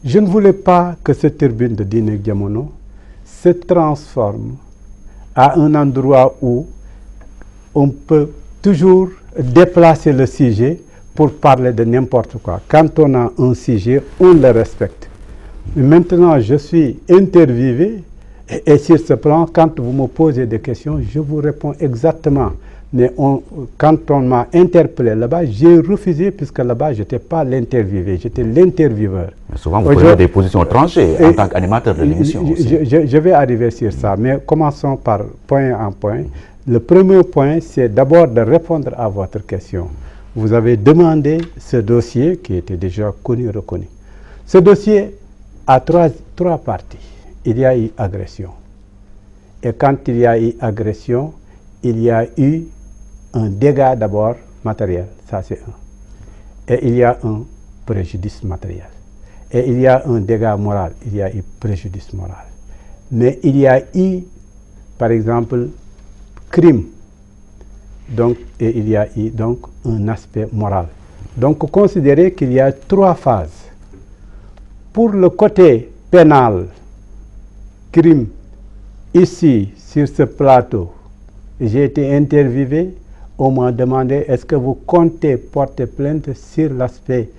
Je ne voulais pas que cette tribune de Dine Giamono se transforme à un endroit où on peut toujours déplacer le sujet pour parler de n'importe quoi. Quand on a un sujet, on le respecte. Maintenant, je suis interviewé et sur ce plan, quand vous me posez des questions, je vous réponds exactement. Mais quand on m'a interpellé là-bas, j'ai refusé puisque là-bas, je n'étais pas l'interviewé, j'étais l'intervieweur. Souvent, vous prenez des positions tranchées en tant qu'animateur de l'émission. Je vais arriver sur ça, mais commençons par point en point. Le premier point, c'est d'abord de répondre à votre question. Vous avez demandé ce dossier qui était déjà connu, reconnu. Ce dossier a trois parties. Il y a eu agression. Et quand il y a eu agression, il y a eu un dégât d'abord matériel, ça c'est un. Et il y a un préjudice matériel. Et il y a un dégât moral, il y a eu préjudice moral. Mais il y a eu, par exemple, crime. Donc, et il y a eu donc un aspect moral. Donc, considérez qu'il y a trois phases. Pour le côté pénal, crime, ici, sur ce plateau, j'ai été interviewé, on m'a demandé est-ce que vous comptez porter plainte sur l'aspect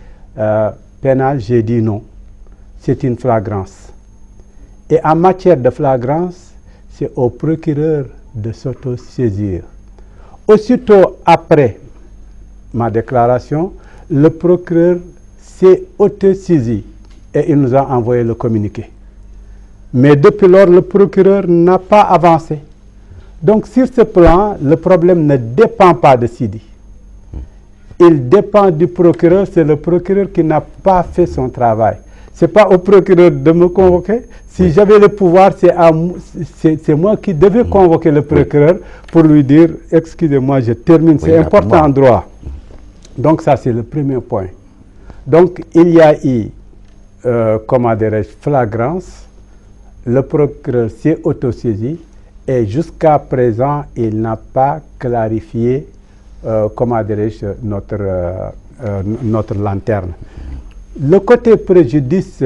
pénal, j'ai dit non. C'est une flagrance. Et en matière de flagrance, c'est au procureur de s'auto-saisir. Aussitôt après ma déclaration, le procureur s'est auto-saisi et il nous a envoyé le communiqué. Mais depuis lors, le procureur n'a pas avancé. Donc sur ce plan, le problème ne dépend pas de Sidi. Il dépend du procureur, c'est le procureur qui n'a pas fait son travail. Ce n'est pas au procureur de me convoquer. Si j'avais le pouvoir, c'est moi qui devais convoquer le procureur pour lui dire, excusez-moi, je termine, c'est important en droit. Donc ça, c'est le premier point. Donc il y a eu, comment dirais-je, flagrance, le procureur s'est autosaisi et jusqu'à présent, il n'a pas clarifié, comment dirais-je, notre lanterne. Le côté préjudice,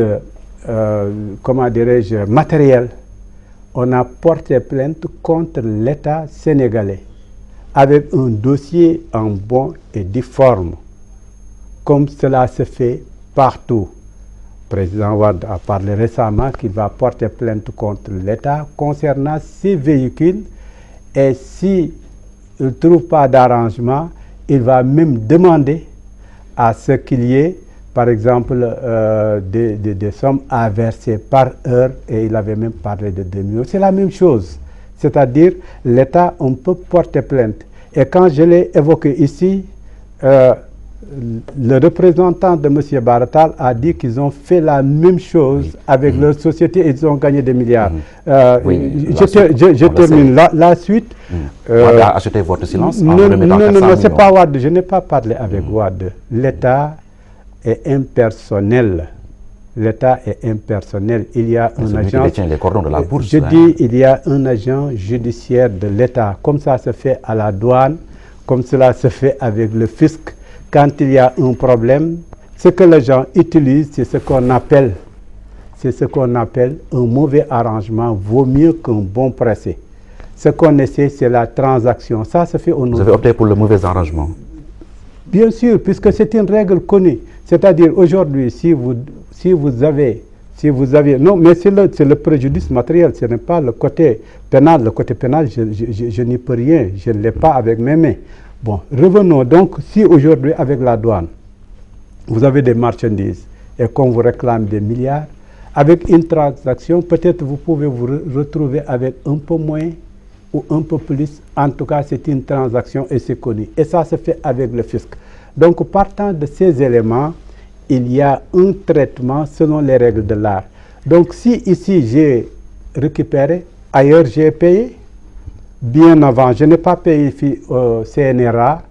comment dirais-je, matériel, on a porté plainte contre l'État sénégalais avec un dossier en bon et due forme, comme cela se fait partout. Le président Wade a parlé récemment qu'il va porter plainte contre l'État concernant ces véhicules et s'il ne trouve pas d'arrangement, il va même demander à ce qu'il y ait par exemple, des sommes à verser par heure, et il avait même parlé de 2 millions. C'est la même chose. C'est-à-dire, l'État, on peut porter plainte. Et quand je l'ai évoqué ici, le représentant de M. Baratal a dit qu'ils ont fait la même chose avec leur société et ils ont gagné des milliards. Je termine. La suite... Wade a acheté votre silence en non, non, c'est pas Wade. Je n'ai pas parlé avec Wade. L'État est impersonnel. L'État est impersonnel. Il y a un agent... les cordons de la bourse, je dis, il y a un agent judiciaire de l'État. Comme ça se fait à la douane, comme cela se fait avec le fisc. Quand il y a un problème, ce que les gens utilisent, c'est ce qu'on appelle un mauvais arrangement. Vaut mieux qu'un bon pressé. Ce qu'on essaie, c'est la transaction. Ça se fait au nom. Vous avez opté pour le mauvais arrangement? Bien sûr, puisque c'est une règle connue. C'est-à-dire, aujourd'hui, si vous avez... Non, mais c'est le préjudice matériel, ce n'est pas le côté pénal. Le côté pénal, je n'y peux rien, je ne l'ai pas avec mes mains. Bon, revenons donc, si aujourd'hui, avec la douane, vous avez des marchandises et qu'on vous réclame des milliards, avec une transaction, peut-être vous pouvez vous retrouver avec un peu moins ou un peu plus. En tout cas, c'est une transaction et c'est connu. Et ça se fait avec le fisc. Donc, partant de ces éléments, il y a un traitement selon les règles de l'art. Donc, si ici j'ai récupéré, ailleurs j'ai payé. Bien avant, je n'ai pas payé CNRA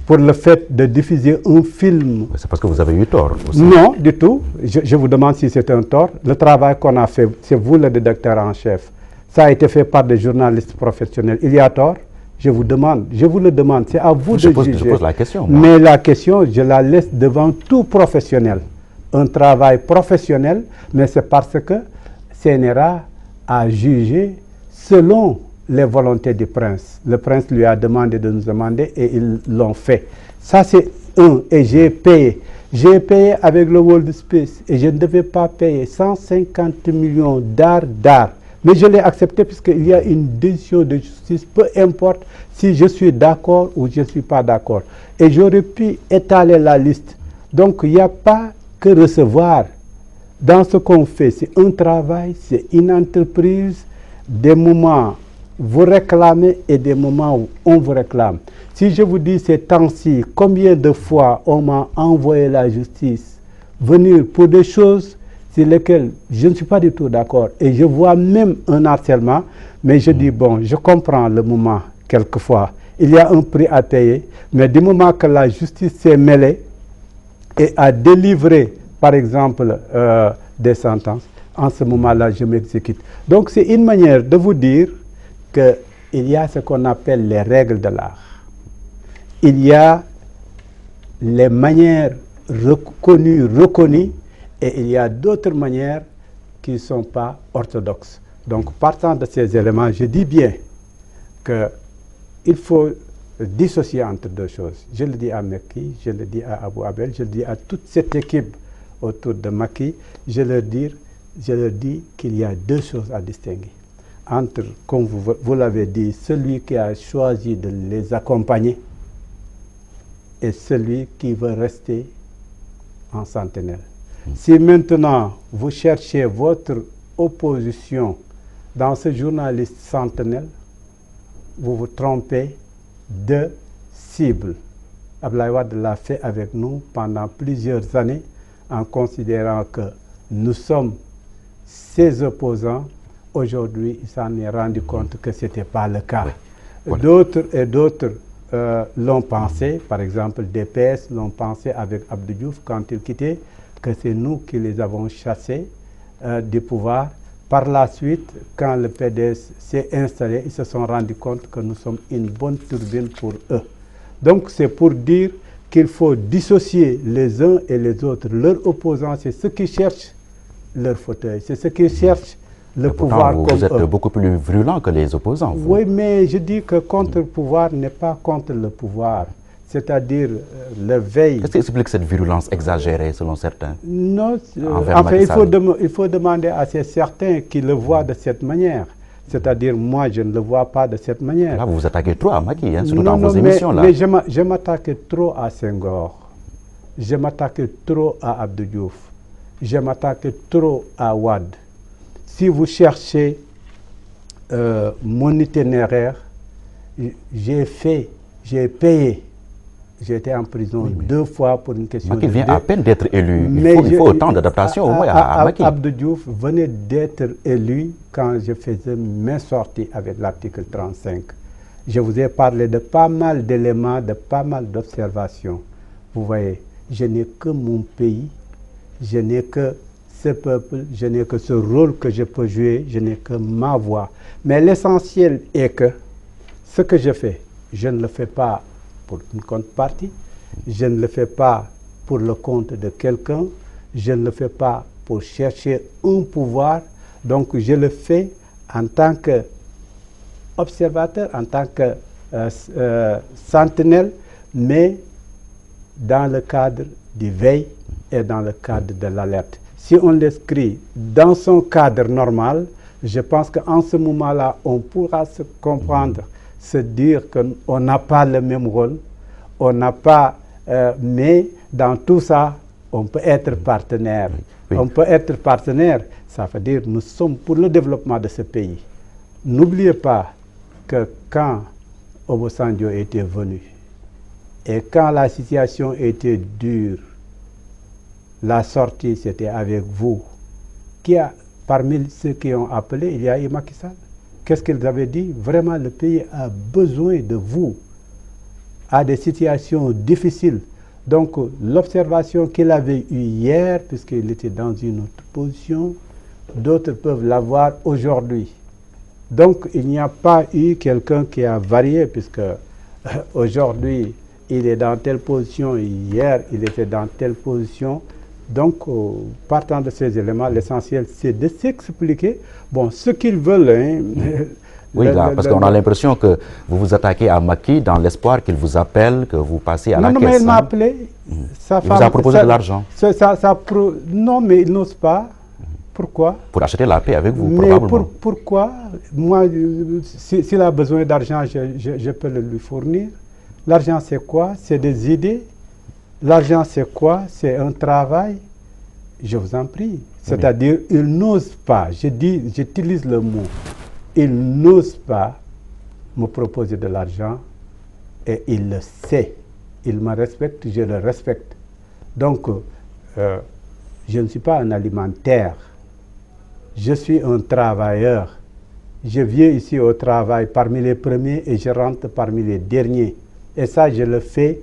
pour le fait de diffuser un film. C'est parce que vous avez eu tort aussi. Non, du tout. Je vous demande si c'est un tort. Le travail qu'on a fait, c'est vous le rédacteur en chef. Ça a été fait par des journalistes professionnels. Il y a tort. Je vous le demande. C'est à vous de juger. Je pose la question. Moi. Mais la question, je la laisse devant tout professionnel. Un travail professionnel, mais c'est parce que CNRA a jugé selon les volontés du prince. Le prince lui a demandé de nous demander et ils l'ont fait. Ça, c'est un. Et j'ai payé. J'ai payé avec le World Space et je ne devais pas payer 150 millions d'art. Mais je l'ai accepté puisqu'il y a une décision de justice, peu importe si je suis d'accord ou je ne suis pas d'accord. Et j'aurais pu étaler la liste. Donc, il n'y a pas que recevoir. Dans ce qu'on fait, c'est un travail, c'est une entreprise, des moments vous réclamez et des moments où on vous réclame. Si je vous dis ces temps-ci, combien de fois on m'a envoyé la justice venir pour des choses sur lesquelles je ne suis pas du tout d'accord et je vois même un harcèlement, mais je dis bon, je comprends le moment quelquefois. Il y a un prix à payer, mais du moment que la justice s'est mêlée et a délivré, par exemple, des sentences, en ce moment-là, je m'exécute. Donc c'est une manière de vous dire qu'il y a ce qu'on appelle les règles de l'art. Il y a les manières reconnues, et il y a d'autres manières qui ne sont pas orthodoxes. Donc, partant de ces éléments, je dis bien qu'il faut dissocier entre deux choses. Je le dis à Macky, je le dis à Abou Abel, je le dis à toute cette équipe autour de Macky, je leur dis qu'il y a deux choses à distinguer. Entre, comme vous l'avez dit, celui qui a choisi de les accompagner et celui qui veut rester en sentinelle. Si maintenant vous cherchez votre opposition dans ce journaliste sentinelle, vous vous trompez de cible. Abdoulaye Wade l'a fait avec nous pendant plusieurs années en considérant que nous sommes ses opposants. Aujourd'hui, il s'en est rendu compte que ce n'était pas le cas. Oui. Voilà. D'autres l'ont pensé, par exemple, DPS l'ont pensé avec Abdou Diouf quand il quittait, que c'est nous qui les avons chassés du pouvoir. Par la suite, quand le PDS s'est installé, ils se sont rendus compte que nous sommes une bonne turbine pour eux. Donc c'est pour dire qu'il faut dissocier les uns et les autres. Leurs opposants, c'est ceux qui cherchent leur fauteuil, c'est ceux qui cherchent le pouvoir comme vous êtes beaucoup plus virulent que les opposants. Vous. Oui, mais je dis que contre-pouvoir n'est pas contre le pouvoir. C'est-à-dire le veille... Qu'est-ce qui explique cette virulence exagérée selon certains? Non, enfin, il faut demander à ces certains qui le voient de cette manière. C'est-à-dire, moi, je ne le vois pas de cette manière. Là, vous vous attaquez trop à Macky, hein, surtout dans vos émissions. Là. Mais je m'attaque trop à Senghor. Je m'attaque trop à Abdou Diouf. Je m'attaque trop à Wade. Si vous cherchez mon itinéraire, j'ai payé. J'ai été en prison 2 fois pour une question Macky vient à peine d'être élu. Il faut autant d'adaptation au moins à Macky. Abdou Diouf venait d'être élu quand je faisais mes sorties avec l'article 35. Je vous ai parlé de pas mal d'éléments, de pas mal d'observations. Vous voyez, je n'ai que mon pays, je n'ai que ce peuple, je n'ai que ce rôle que je peux jouer, je n'ai que ma voix. Mais l'essentiel est que ce que je fais, je ne le fais pas pour une contrepartie, je ne le fais pas pour le compte de quelqu'un, je ne le fais pas pour chercher un pouvoir, donc je le fais en tant qu'observateur, en tant que sentinelle, mais dans le cadre du veille et dans le cadre de l'alerte. Si on l'inscrit dans son cadre normal, je pense qu'en ce moment-là, on pourra se comprendre, se dire qu'on n'a pas le même rôle, on n'a pas, mais dans tout ça, on peut être partenaire. Oui. On peut être partenaire, ça veut dire nous sommes pour le développement de ce pays. N'oubliez pas que quand Obasanjo était venu et quand la situation était dure, la sortie c'était avec vous. Parmi ceux qui ont appelé, il y a eu Macky Sall. qu'est-ce qu'ils avaient dit? Vraiment, le pays a besoin de vous, à des situations difficiles. Donc, l'observation qu'il avait eue hier, puisqu'il était dans une autre position, d'autres peuvent l'avoir aujourd'hui. Donc, il n'y a pas eu quelqu'un qui a varié, puisque aujourd'hui, il est dans telle position, hier, il était dans telle position. Donc, partant de ces éléments, l'essentiel, c'est de s'expliquer. Bon, ce qu'ils veulent... Hein, oui, parce qu'on a l'impression que vous vous attaquez à Macky dans l'espoir qu'il vous appelle, que vous passez à la caisse. Non, mais il m'a appelé. Il vous a proposé de l'argent. Non, mais il n'ose pas. Pourquoi? Pour acheter la paix avec vous, mais probablement. Pourquoi? Moi, s'il a besoin d'argent, je peux le lui fournir. L'argent, c'est quoi? C'est des idées. L'argent, c'est quoi? C'est un travail. Je vous en prie. C'est-à-dire, il n'ose pas. J'utilise le mot. Il n'ose pas me proposer de l'argent et il le sait. Il me respecte, je le respecte. Donc, je ne suis pas un alimentaire. Je suis un travailleur. Je viens ici au travail parmi les premiers et je rentre parmi les derniers. Et ça, je le fais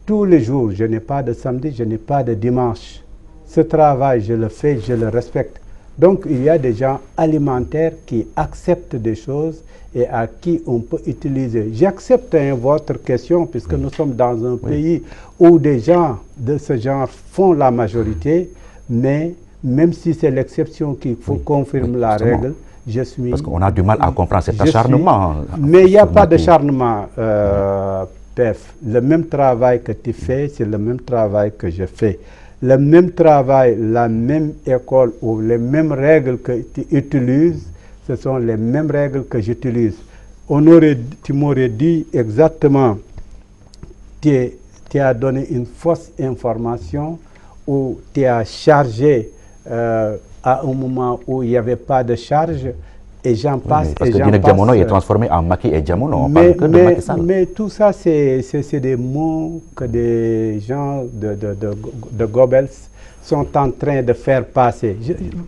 tous les jours. Je n'ai pas de samedi, je n'ai pas de dimanche. Ce travail, je le fais, je le respecte. Donc, il y a des gens alimentaires qui acceptent des choses et à qui on peut utiliser. J'accepte votre question, puisque nous sommes dans un pays où des gens de ce genre font la majorité, mais même si c'est l'exception qui confirme la règle, je suis... Parce qu'on a du mal à comprendre cet acharnement. Mais il n'y a pas d'acharnement, PEF. Le même travail que tu fais, c'est le même travail que je fais. Le même travail, la même école ou les mêmes règles que tu utilises, ce sont les mêmes règles que j'utilise. Tu m'aurais dit exactement, tu as donné une fausse information ou tu as chargé à un moment où il n'y avait pas de charge et j'en passe. Parce que Dine Diamono est transformé en Macky et Diamono. On parle que de Macky Sall. Mais tout ça, c'est des mots que des gens de Goebbels sont en train de faire passer.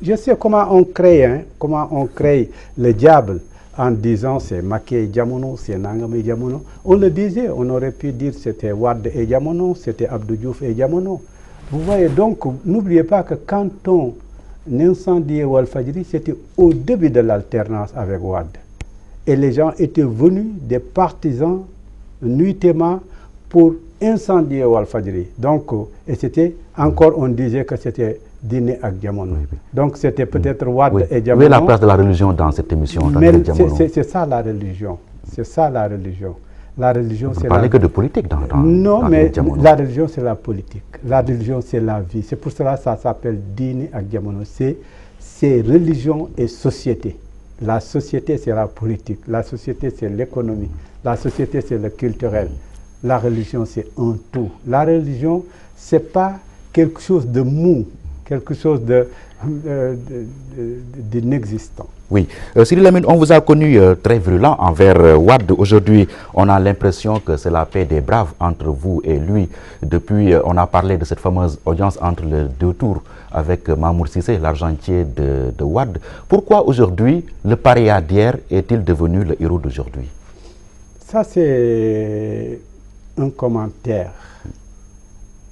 Je sais comment on crée, hein, comment on crée le diable en disant c'est Macky et Diamono, c'est Nangam et Diamono. On le disait, on aurait pu dire c'était Wade et Diamono, c'était Abdou Diouf et Diamono. Vous voyez, donc, n'oubliez pas que quand on incendiait Walfadjri, c'était au début de l'alternance avec Wade. Et les gens étaient venus, des partisans, nuitamment, pour incendier Walfadjri. Donc, et c'était, encore on disait que c'était Dine ak Diamono. Donc, c'était peut-être Wade et Diamono. Où est la place de la religion dans cette émission? C'est ça la religion. C'est ça la religion. La religion, c'est parlez que de politique non, mais la religion, c'est la politique. La religion, c'est la vie. C'est pour cela que ça s'appelle Dine ak Diamono. C'est religion et société. La société, c'est la politique. La société, c'est l'économie. La société, c'est le culturel. La religion, c'est un tout. La religion, ce n'est pas quelque chose de mou, quelque chose d'inexistant. Oui. Cyril Lamine, on vous a connu très virulent envers Wade. Aujourd'hui, on a l'impression que c'est la paix des braves entre vous et lui. Depuis, on a parlé de cette fameuse audience entre les deux tours avec Mamour Cissé, l'argentier de Wade. Pourquoi aujourd'hui, le paria d'hier est-il devenu le héros d'aujourd'hui? Ça, c'est un commentaire.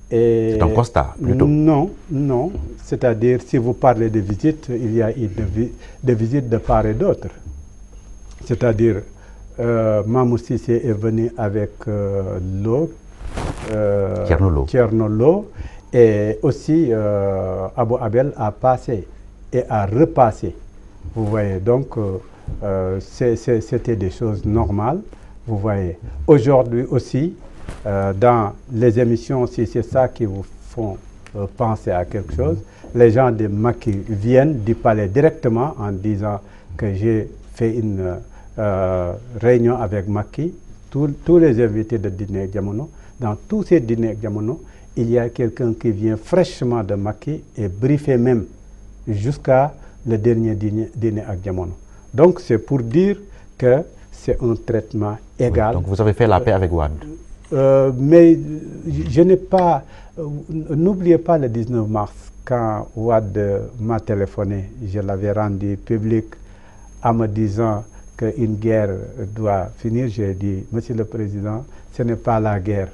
C'est un constat, plutôt. Non, non. C'est-à-dire, si vous parlez de visites, il y a des visites de part et d'autre. C'est-à-dire, Mamour Cissé est venu avec Thierno Lo, et aussi Abou Abel a passé et a repassé. Vous voyez, donc, c'était des choses normales. Vous voyez, aujourd'hui aussi, dans les émissions, si c'est ça qui vous font penser à quelque chose, les gens de Macky viennent du palais directement en disant que j'ai fait une réunion avec Macky. Tous les invités de Dine Diamono, dans tous ces Dine Diamono, il y a quelqu'un qui vient fraîchement de Macky et briefé même jusqu'à le dernier Dine Diamono. Donc c'est pour dire que c'est un traitement égal. Oui, donc vous avez fait la paix avec Wade. Mais je n'ai pas... N'oubliez pas le 19 mars, quand Wade m'a téléphoné, je l'avais rendu public en me disant qu'une guerre doit finir, j'ai dit, Monsieur le Président, ce n'est pas la guerre.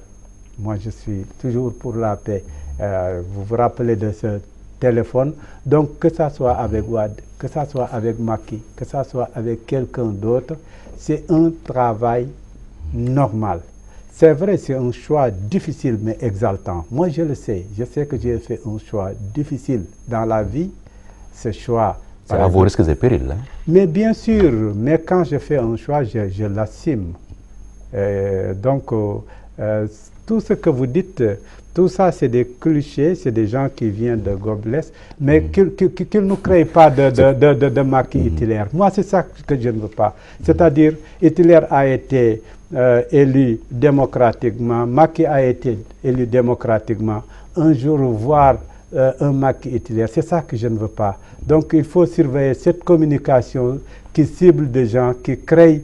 Moi, je suis toujours pour la paix. Vous vous rappelez de ce téléphone. Donc, que ça soit avec Wade, que ça soit avec Macky, que ça soit avec quelqu'un d'autre, c'est un travail normal. C'est vrai, c'est un choix difficile mais exaltant. Moi, je le sais. Je sais que j'ai fait un choix difficile dans la vie. Ce choix... C'est à vos risques et périls. Hein? Mais bien sûr, mais quand je fais un choix, je l'assume. Donc, tout ce que vous dites, tout ça, c'est des clichés, c'est des gens qui viennent de Goebbels, mais qu'ils ne créent pas de Macky Hitler. Moi, c'est ça que je ne veux pas. C'est-à-dire, Hitler a été élu démocratiquement, Macky a été élu démocratiquement. Un jour, voir un Macky Hitler, c'est ça que je ne veux pas. Donc, il faut surveiller cette communication qui cible des gens, qui créent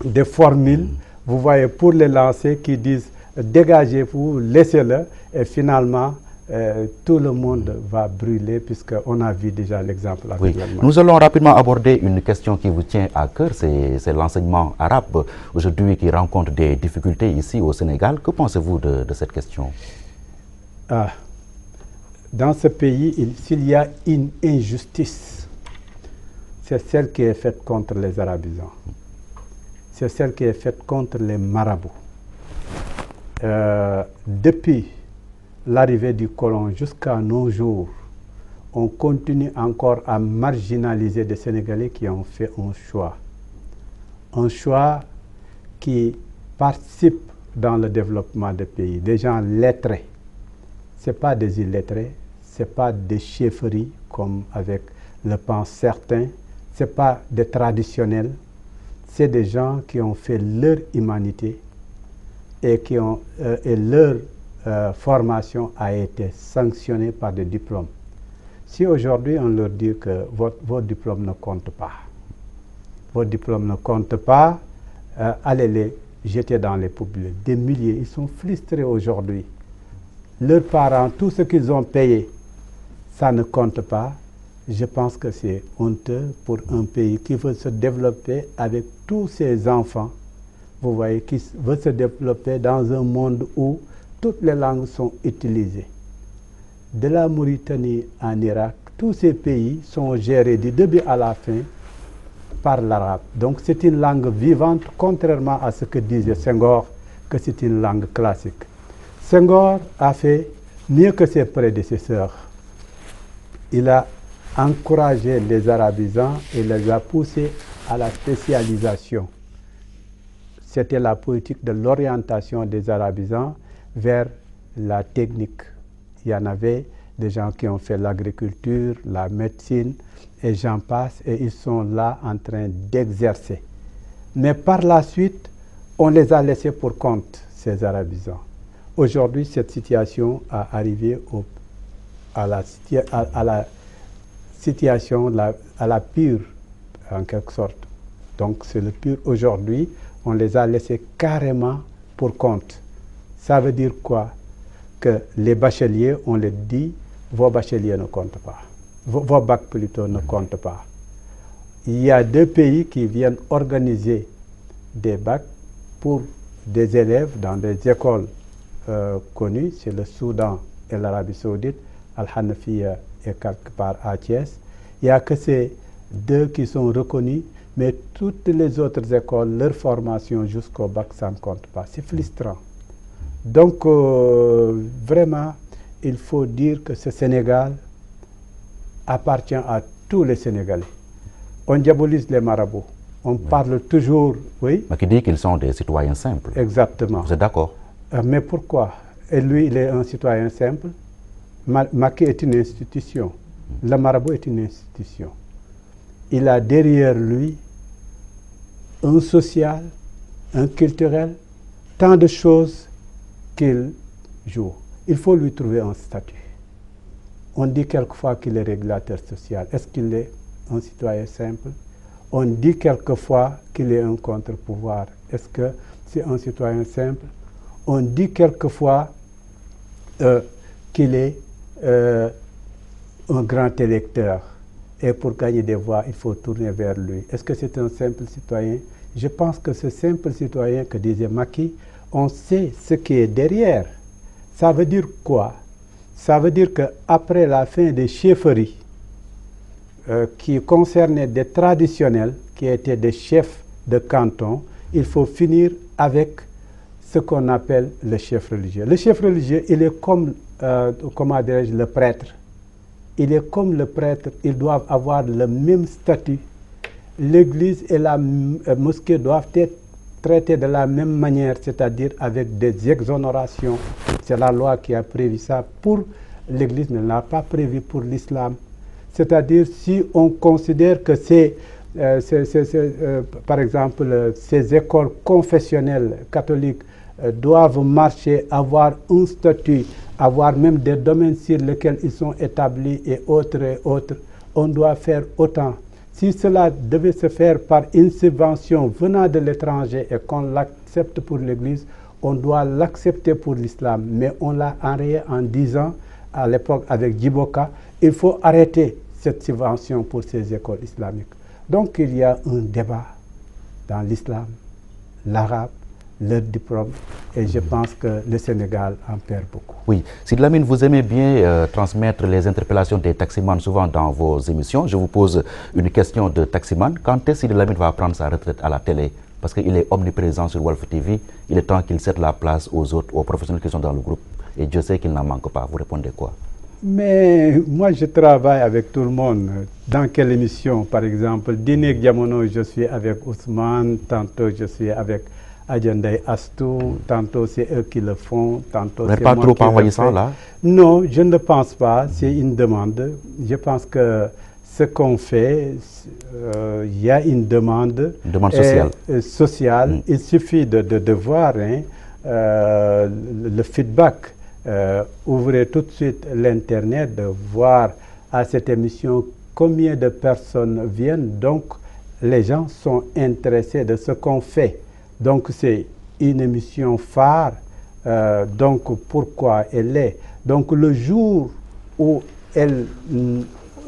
des formules, vous voyez, pour les lancer, qui disent dégagez-vous, laissez-le, et finalement, tout le monde va brûler, puisqu'on a vu déjà l'exemple actuellement. Oui. Nous allons rapidement aborder une question qui vous tient à cœur, c'est l'enseignement arabe, aujourd'hui qui rencontre des difficultés ici au Sénégal. Que pensez-vous de cette question? Dans ce pays, s'il y a une injustice, c'est celle qui est faite contre les arabisants. C'est celle qui est faite contre les marabouts. Depuis l'arrivée du colon jusqu'à nos jours, on continue encore à marginaliser des Sénégalais qui ont fait un choix. Un choix qui participe dans le développement des pays. Des gens lettrés. Ce n'est pas des illettrés, ce n'est pas des chefferies comme avec le pensent certains, ce n'est pas des traditionnels, c'est des gens qui ont fait leur humanité et, et leur formation a été sanctionnée par des diplômes. Si aujourd'hui on leur dit que votre diplôme ne compte pas, votre diplôme ne compte pas, allez les jeter dans les poubelles. Des milliers, ils sont frustrés aujourd'hui. Leurs parents, tout ce qu'ils ont payé, ça ne compte pas. Je pense que c'est honteux pour un pays qui veut se développer avec tous ses enfants. Vous voyez, qui veut se développer dans un monde où toutes les langues sont utilisées. De la Mauritanie en Irak, tous ces pays sont gérés du début à la fin par l'arabe. Donc c'est une langue vivante, contrairement à ce que disait Senghor, que c'est une langue classique. Senghor a fait mieux que ses prédécesseurs. Il a encouragé les arabisants et les a poussés à la spécialisation. C'était la politique de l'orientation des arabisants vers la technique. Il y en avait des gens qui ont fait l'agriculture, la médecine, et j'en passe, et ils sont là en train d'exercer. Mais par la suite, on les a laissés pour compte, ces arabisants. Aujourd'hui, cette situation a arrivé à la situation, à la pure, en quelque sorte. Donc, c'est le pur. Aujourd'hui, on les a laissés carrément pour compte. Ça veut dire quoi? Que les bacheliers, on les dit, vos bacheliers ne comptent pas. Vos bacs plutôt ne comptent pas. Il y a deux pays qui viennent organiser des bacs pour des élèves dans des écoles connues, c'est le Soudan et l'Arabie Saoudite, Al-Hanafiya et quelque part à Thiès. Il n'y a que ces deux qui sont reconnus, mais toutes les autres écoles, leur formation jusqu'au bac, ça ne compte pas. C'est frustrant. Donc, vraiment, il faut dire que ce Sénégal appartient à tous les Sénégalais. On diabolise les marabouts. On parle toujours, oui. Mais qui dit qu'ils sont des citoyens simples. Exactement. Vous êtes d'accord? Mais pourquoi? Et lui, il est un citoyen simple. Macky est une institution. Le marabout est une institution. Il a derrière lui un social, un culturel, tant de choses qu'il joue. Il faut lui trouver un statut. On dit quelquefois qu'il est régulateur social. Est-ce qu'il est un citoyen simple? On dit quelquefois qu'il est un contre-pouvoir. Est-ce que c'est un citoyen simple? On dit quelquefois qu'il est un grand électeur. et pour gagner des voix, il faut tourner vers lui. Est-ce que c'est un simple citoyen? Je pense que ce simple citoyen que disait Macky, on sait ce qui est derrière. Ça veut dire quoi? Ça veut dire qu'après la fin des chefferies qui concernaient des traditionnels, qui étaient des chefs de canton, il faut finir avec ce qu'on appelle le chef religieux. Le chef religieux, il est comme, comment dirais-je, le prêtre. Il est comme le prêtre, ils doivent avoir le même statut. L'église et la mosquée doivent être traitées de la même manière, c'est-à-dire avec des exonérations. C'est la loi qui a prévu ça pour l'église, mais elle n'a pas prévu pour l'islam. C'est-à-dire si on considère que par exemple, ces écoles confessionnelles catholiques doivent marcher, avoir un statut, avoir même des domaines sur lesquels ils sont établis et autres, on doit faire autant. Si cela devait se faire par une subvention venant de l'étranger et qu'on l'accepte pour l'Église, on doit l'accepter pour l'islam. Mais on l'a enrayé en disant, à l'époque avec Djiboka, il faut arrêter cette subvention pour ces écoles islamiques. Donc il y a un débat dans l'islam, l'arabe, leur diplôme, et je pense que le Sénégal en perd beaucoup. Oui, Sidy Lamine, vous aimez bien transmettre les interpellations des taximans souvent dans vos émissions. Je vous pose une question de taximan. Quand est-ce que Sidy Lamine va prendre sa retraite à la télé? Parce qu'il est omniprésent sur Walf TV. Il est temps qu'il cède la place aux autres, aux professionnels qui sont dans le groupe. Et Dieu sait qu'il n'en manque pas. Vous répondez quoi? Mais moi, je travaille avec tout le monde. Dans quelle émission? Par exemple, Dîner Diamono, je suis avec Ousmane, tantôt je suis avec Adjandai Astou, tantôt c'est eux qui le font, tantôt c'est moi qui le fais. Vous n'êtes pas trop envahissant là? Non, je ne le pense pas, c'est une demande. Je pense que ce qu'on fait, il y a une demande sociale. Il suffit de voir le feedback. Ouvrez tout de suite l'internet, de voir à cette émission combien de personnes viennent. Donc les gens sont intéressés de ce qu'on fait. Donc c'est une émission phare. Donc pourquoi elle est? Donc le jour où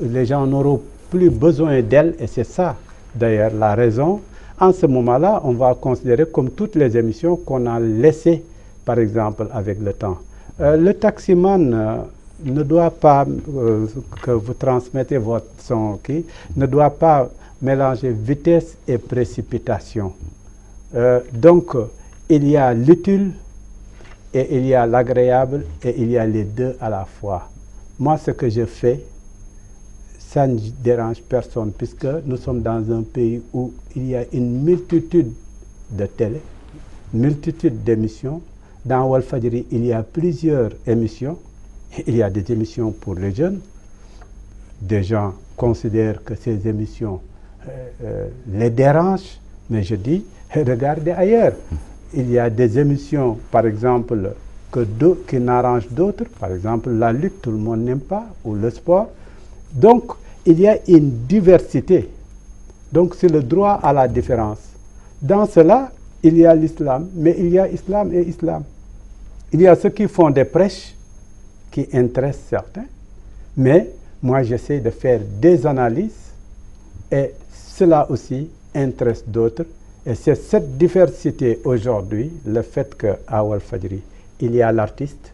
les gens n'auront plus besoin d'elle, et c'est ça d'ailleurs la raison, en ce moment-là, on va considérer comme toutes les émissions qu'on a laissées, par exemple, avec le temps. Le taximan ne doit pas, que vous transmettez votre son, ne doit pas mélanger vitesse et précipitation. Donc, il y a l'utile et il y a l'agréable et il y a les deux à la fois. Moi, ce que je fais, ça ne dérange personne puisque nous sommes dans un pays où il y a une multitude de télé, multitude d'émissions. Dans Walfadjri, il y a plusieurs émissions. Il y a des émissions pour les jeunes. Des gens considèrent que ces émissions les dérangent, mais je dis, regardez ailleurs. Il y a des émissions, par exemple, qui n'arrangent d'autres. Par exemple, la lutte, tout le monde n'aime pas, ou le sport. Donc, il y a une diversité. Donc, c'est le droit à la différence. Dans cela, il y a l'islam, mais il y a islam et islam. Il y a ceux qui font des prêches qui intéressent certains, mais moi j'essaie de faire des analyses et cela aussi intéresse d'autres. Et c'est cette diversité aujourd'hui, le fait qu'à Walfadjri, il y a l'artiste,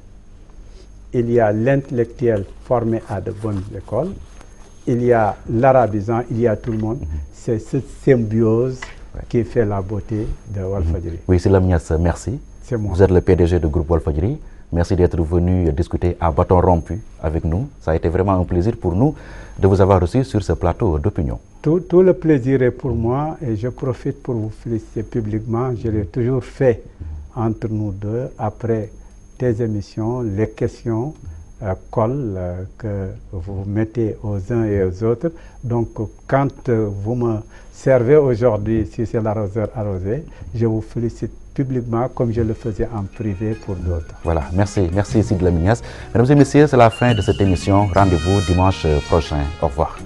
il y a l'intellectuel formé à de bonnes écoles, il y a l'arabisant, il y a tout le monde. C'est cette symbiose qui fait la beauté de Walfadjri. Oui, Sidy Lamine Niasse, merci. C'est moi. Vous êtes le PDG du groupe Walfadjri. Merci d'être venu discuter à bâton rompu avec nous. Ça a été vraiment un plaisir pour nous de vous avoir reçu sur ce plateau d'opinion. Tout le plaisir est pour moi et je profite pour vous féliciter publiquement. Je l'ai toujours fait entre nous deux après tes émissions, les questions que vous mettez aux uns et aux autres. Donc quand vous me servez aujourd'hui, si c'est l'arroseur arrosé, je vous félicite publiquement comme je le faisais en privé pour d'autres. Voilà, merci Sidy Lamine Niasse. Mesdames et messieurs, c'est la fin de cette émission. Rendez-vous dimanche prochain. Au revoir.